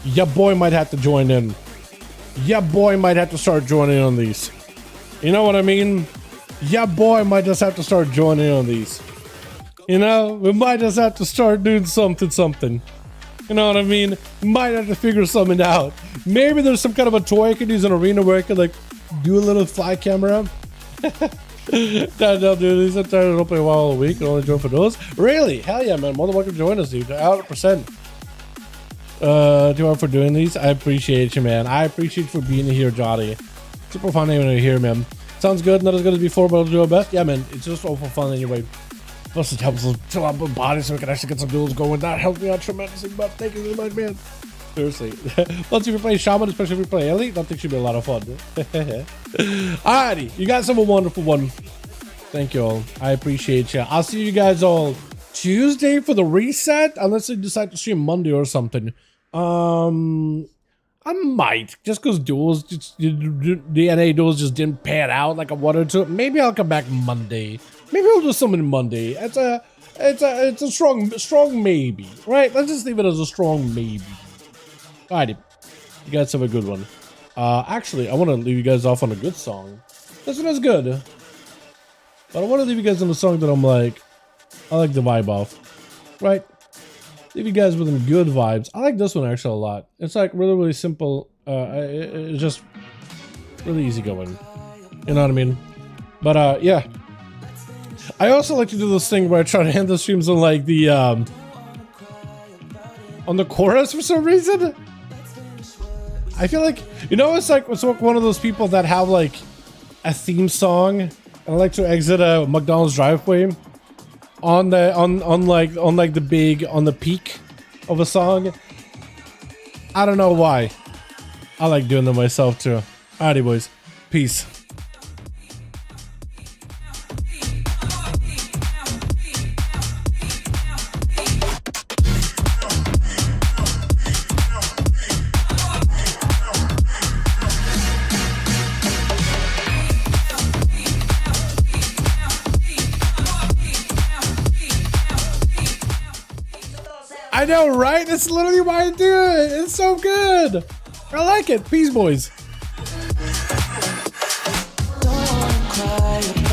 [SPEAKER 1] your boy might have to join in. Your boy might have to start joining on these. You know what I mean? Your boy might just have to start joining on these. You know, we might just have to start doing something. You know what I mean? Might have to figure something out. Maybe there's some kind of a toy I could use in Arena where I could like do a little fly camera. No, dude, these are trying to play a while a week and only join for those. Really? Hell yeah, man. More than welcome to join us, dude. 100%. Do you want for doing these? I appreciate you, man. I appreciate you for being here, Jotty. Super fun having you here, man. Sounds good. Not as good as before, but I'll do our best. Yeah, man. It's just all for fun anyway. Plus, it helps us chill out my body so we can actually get some duels going. That helped me out tremendously, but thank you so much, man. Seriously. Once you play Shaman, especially if you play Elite, that thing should be a lot of fun. Alrighty. You guys have a wonderful one. Thank you all. I appreciate you. I'll see you guys all Tuesday for the reset, unless they decide to stream Monday or something. I might, just because duels, the NA duels just didn't pan out like I wanted to. Maybe I'll come back Monday. Maybe I'll do something Monday. It's a strong maybe, right? Let's just leave it as a strong maybe. Alrighty, you guys have a good one. Actually, I want to leave you guys off on a good song. This one is good, but I want to leave you guys on a song that I'm like, I like the vibe off, right? Leave you guys with some good vibes. I like this one actually a lot. It's like really simple. It's just really easy going. You know what I mean? But yeah. I also like to do this thing where I try to end the streams on like the on the chorus for some reason. I feel like, you know, it's like one of those people that have like a theme song and I like to exit a McDonald's driveway on the peak of a song. I don't know why. I like doing them myself too. Alrighty, boys. Peace. I know, right? That's literally why I do it. It's so good. I like it. Peace, boys. Don't wanna cry.